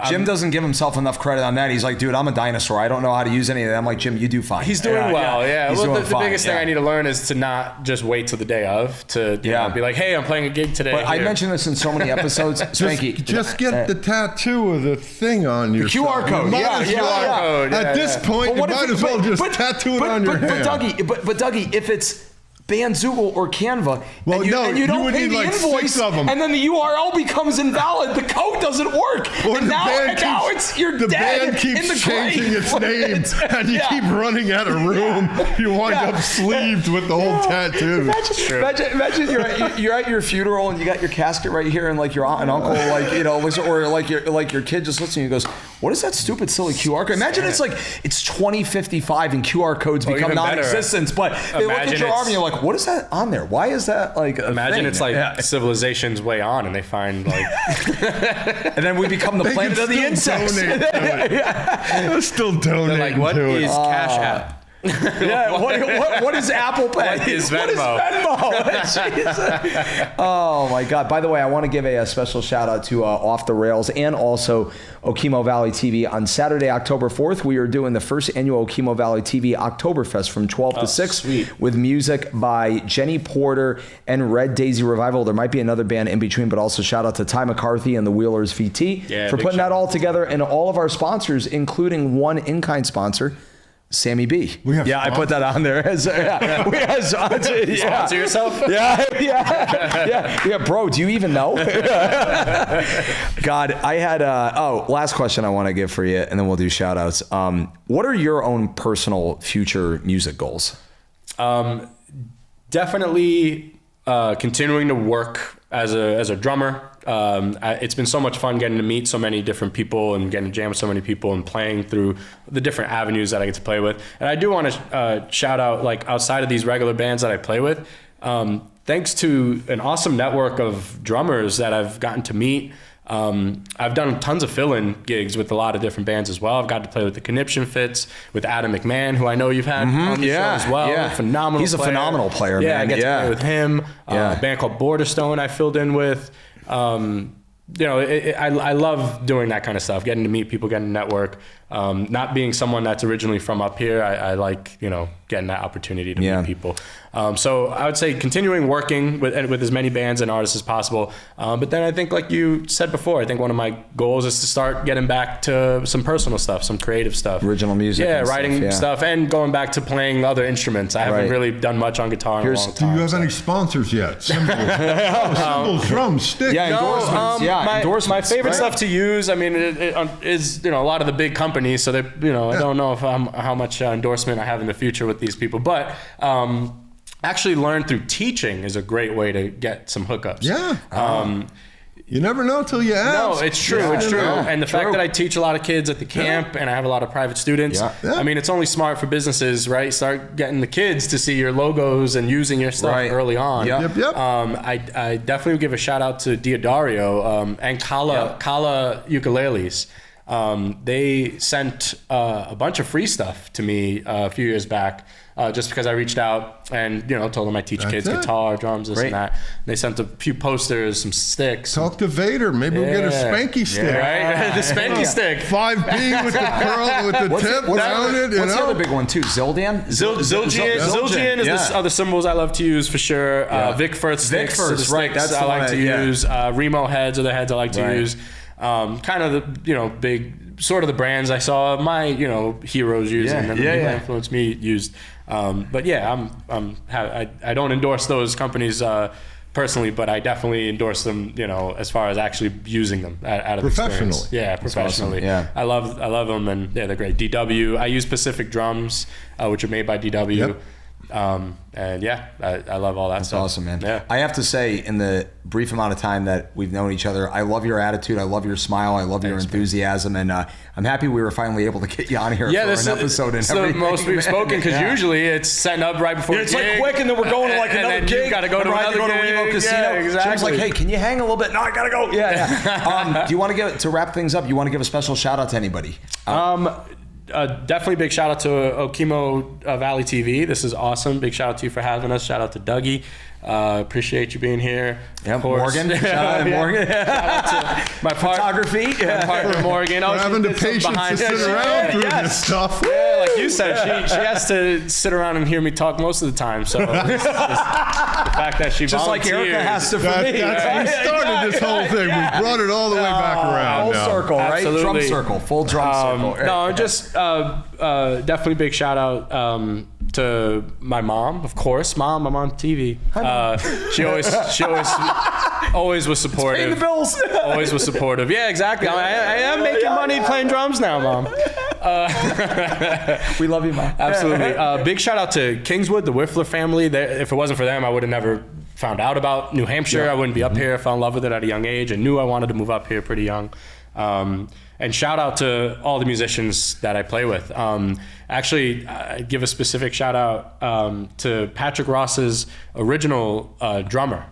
Jim doesn't give himself enough credit on that. He's like, dude, I'm a dinosaur. I don't know how to use any of that. I'm like, Jim, you do fine. He's doing well. Yeah. He's Well, doing the fine. biggest thing I need to learn is to not just wait till the day of to be like, hey, I'm playing a gig today. But I mentioned this in so many episodes. Spanky, just get the tattoo of the thing on your QR code. QR code. At this point, you might as well just tattoo it on your hand. But Dougie, if it's Bandzoogle or Canva, well, and you don't pay the invoice, and then the URL becomes invalid, the code doesn't work. Or and now you're the dead band keeps in the changing grave. its name, and you keep running out of room. You wind up sleeved with the whole tattoo. Imagine you're at your funeral and you got your casket right here, and like your aunt and uncle, or like your kid just listening. He goes, "What is that stupid silly QR code?" Imagine it's 2055 and QR codes become non-existent, but they look at your arm and you're like, what is that on there? Why is that like a Imagine thing? it's like civilization's way on and they find like and then we become the planet of the insects. Still donate. They're like, what is Cash App? Yeah, what is Apple Pay? What is Venmo? Oh my God. By the way, I want to give a special shout out to Off the Rails and also Okemo Valley TV. On Saturday, October 4th, we are doing the first annual Okemo Valley TV Oktoberfest from 12 to 6 sweet. with music by Jenny Porter and Red Daisy Revival. There might be another band in between, but also shout out to Ty McCarthy and the Wheelers VT for putting that all together, and all of our sponsors, including one in-kind sponsor, Sammy B. I put that on there. We have Sponsor yourself? Yeah, bro, do you even know? God, I had, last question I want to give for you, and then we'll do shout outs. What are your own personal future music goals? Definitely continuing to work as a drummer. It's been so much fun getting to meet so many different people and getting to jam with so many people and playing through the different avenues that I get to play with. And I do want to shout out, like, outside of these regular bands that I play with, thanks to an awesome network of drummers that I've gotten to meet. I've done tons of fill-in gigs with a lot of different bands as well. I've got to play with the Conniption Fits, with Adam McMahon, who I know you've had on the show as well. Yeah. Phenomenal He's player. a phenomenal player, man. I get to play with him. A band called Borderstone I filled in with. I love doing that kind of stuff, getting to meet people, getting to network. Not being someone that's originally from up here, I like, getting that opportunity to meet people. So I would say continuing working with as many bands and artists as possible. But then I think, like you said before, I think one of my goals is to start getting back to some personal stuff, some creative stuff. Original music. Yeah, writing stuff and going back to playing other instruments. I haven't really done much on guitar in a long time. Do you have any sponsors yet? Cymbals, drums, sticks. Yeah, endorsements. My favorite stuff to use, I mean, it is, a lot of the big companies. So they, I don't know how much endorsement I have in the future with these people, but actually learn through teaching is a great way to get some hookups. Yeah. You never know till you ask. No, it's true. It's true. And the fact that I teach a lot of kids at the camp and I have a lot of private students, I mean, it's only smart for businesses, right? Start getting the kids to see your logos and using your stuff early on. Yep. I definitely would give a shout out to Diodario and Kala Ukuleles. They sent a bunch of free stuff to me a few years back, just because I reached out and told them I teach kids guitar, drums, this and that. They sent a few posters, some sticks. Talk to Vader. Maybe we'll get a Spanky stick. Right? The Spanky stick. 5B with the curl, with the tip down it. What's the other big one too? Zildjian? Zildjian is the other symbols I love to use for sure. Vic Firth sticks. That's I like to use. Remo heads are the heads I like to use. Kind of the big sort of the brands I saw my heroes using and the people that influenced me used. But I don't endorse those companies personally, but I definitely endorse them, as far as actually using them out of professionally. Experience. Yeah, professionally. Awesome. Yeah. I love them, and they're great. DW. I use Pacific drums, which are made by DW. Yep. And I love all that That's stuff. awesome, man. Yeah. I have to say, in the brief amount of time that we've known each other, I love your attitude. I love your smile. I love your enthusiasm. And I'm happy we were finally able to get you on here for an episode. It's the most we've spoken, because usually it's setting up right before it's like quick, and then we're going to like another gig. You've got to go to another Remo Casino. Yeah, exactly. Jim's like, hey, can you hang a little bit? No, I got to go. Yeah. Do you want to wrap things up, you want to give a special shout out to anybody? Definitely big shout out to Okemo Valley TV. This is awesome. Big shout out to you for having us. Shout out to Dougie. Appreciate you being here. Yeah, Morgan. Shout out to Morgan. Shout out to my photography. My partner Morgan. We're having the patience to sit around through this stuff. Yeah, like you said, she has to sit around and hear me talk most of the time. So the fact that she just like Erica has to for me. We started this whole thing. We brought it all the way back around. Full circle, right? Absolutely. Drum circle, full drum circle. No, just definitely big shout out to my mom, of course. Mom, I'm on TV. She always was supportive. Paying the bills. Always was supportive. Yeah, exactly. I am making money playing drums now, Mom. We love you, Mom. Absolutely. Big shout out to Kingswood, the Whiffler family. If it wasn't for them, I would have never found out about New Hampshire. I wouldn't be up here. I fell in love with it at a young age and knew I wanted to move up here pretty young. And shout out to all the musicians that I play with. Actually, I give a specific shout out to Patrick Ross's original drummer.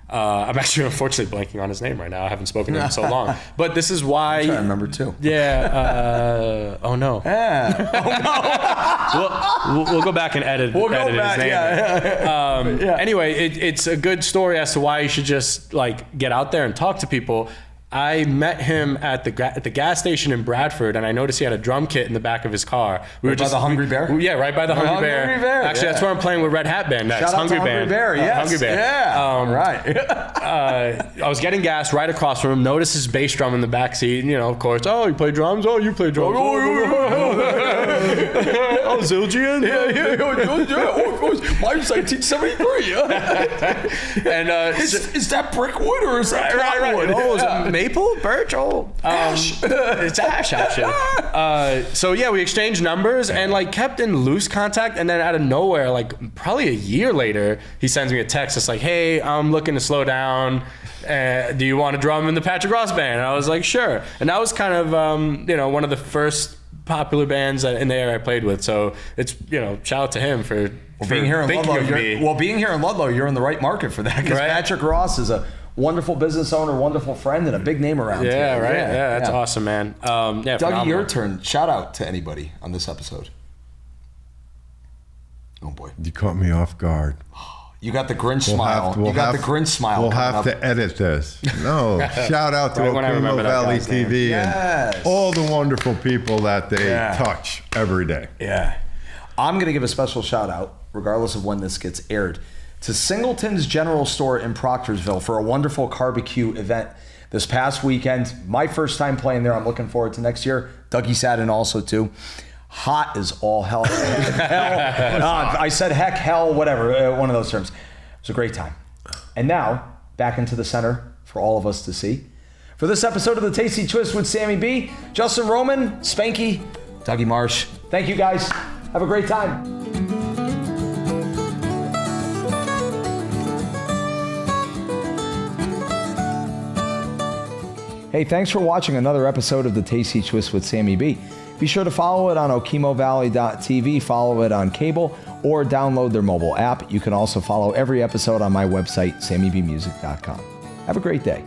I'm actually unfortunately blanking on his name right now. I haven't spoken to him in so long. But this is why. I remember too. Yeah. Oh no. We'll go back and edit. His name. Anyway, it's a good story as to why you should just like get out there and talk to people. I met him at the gas station in Bradford, and I noticed he had a drum kit in the back of his car. We were just by the Hungry Bear? Yeah, right by the Hungry Bear. Actually, that's where I'm playing with Red Hat Band next. Shout out to Hungry Bear, yes. Hungry Bear. Yeah, right. I was getting gas right across from him, noticed his bass drum in the back seat, and, of course, oh, you play drums? Oh, you play drums. Oh, Zildjian? Yeah. Mine's 1973. And is that brick wood or is that plywood? Oh, is it maple? Birch? Oh, ash. It's ash, actually. So yeah, we exchanged numbers and like kept in loose contact. And then out of nowhere, like probably a year later, he sends me a text. It's like, hey, I'm looking to slow down. Do you want to drum in the Patrick Ross band? And I was like, sure. And that was kind of, one of the first popular bands in the area I played with. So it's, shout out to him for being here in thinking Ludlow. of me. Well, being here in Ludlow, you're in the right market for that. Because Patrick Ross is a wonderful business owner, wonderful friend, and a big name around here. Yeah, right. Yeah, that's awesome, man. Dougie, phenomenal. your turn. Shout out to anybody on this episode. Oh boy, you caught me off guard. You got the Grinch smile. You got the Grinch smile. We'll have to edit this. No, shout out to Okemo Valley TV and all the wonderful people that they touch every day. Yeah. I'm going to give a special shout out, regardless of when this gets aired, to Singleton's General Store in Proctorsville for a wonderful barbecue event this past weekend. My first time playing there. I'm looking forward to next year. Dougie sat in also too. Hot as all hell. I said heck, hell, whatever, one of those terms. It was a great time. And now, back into the center for all of us to see. For this episode of The Tasty Twist with Sammy B, Justin Roman, Spanky, Dougie Marsh. Thank you guys. Have a great time. Hey, thanks for watching another episode of The Tasty Twist with Sammy B. Be sure to follow it on OkemoValley.tv, follow it on cable, or download their mobile app. You can also follow every episode on my website, SammyBmusic.com. Have a great day.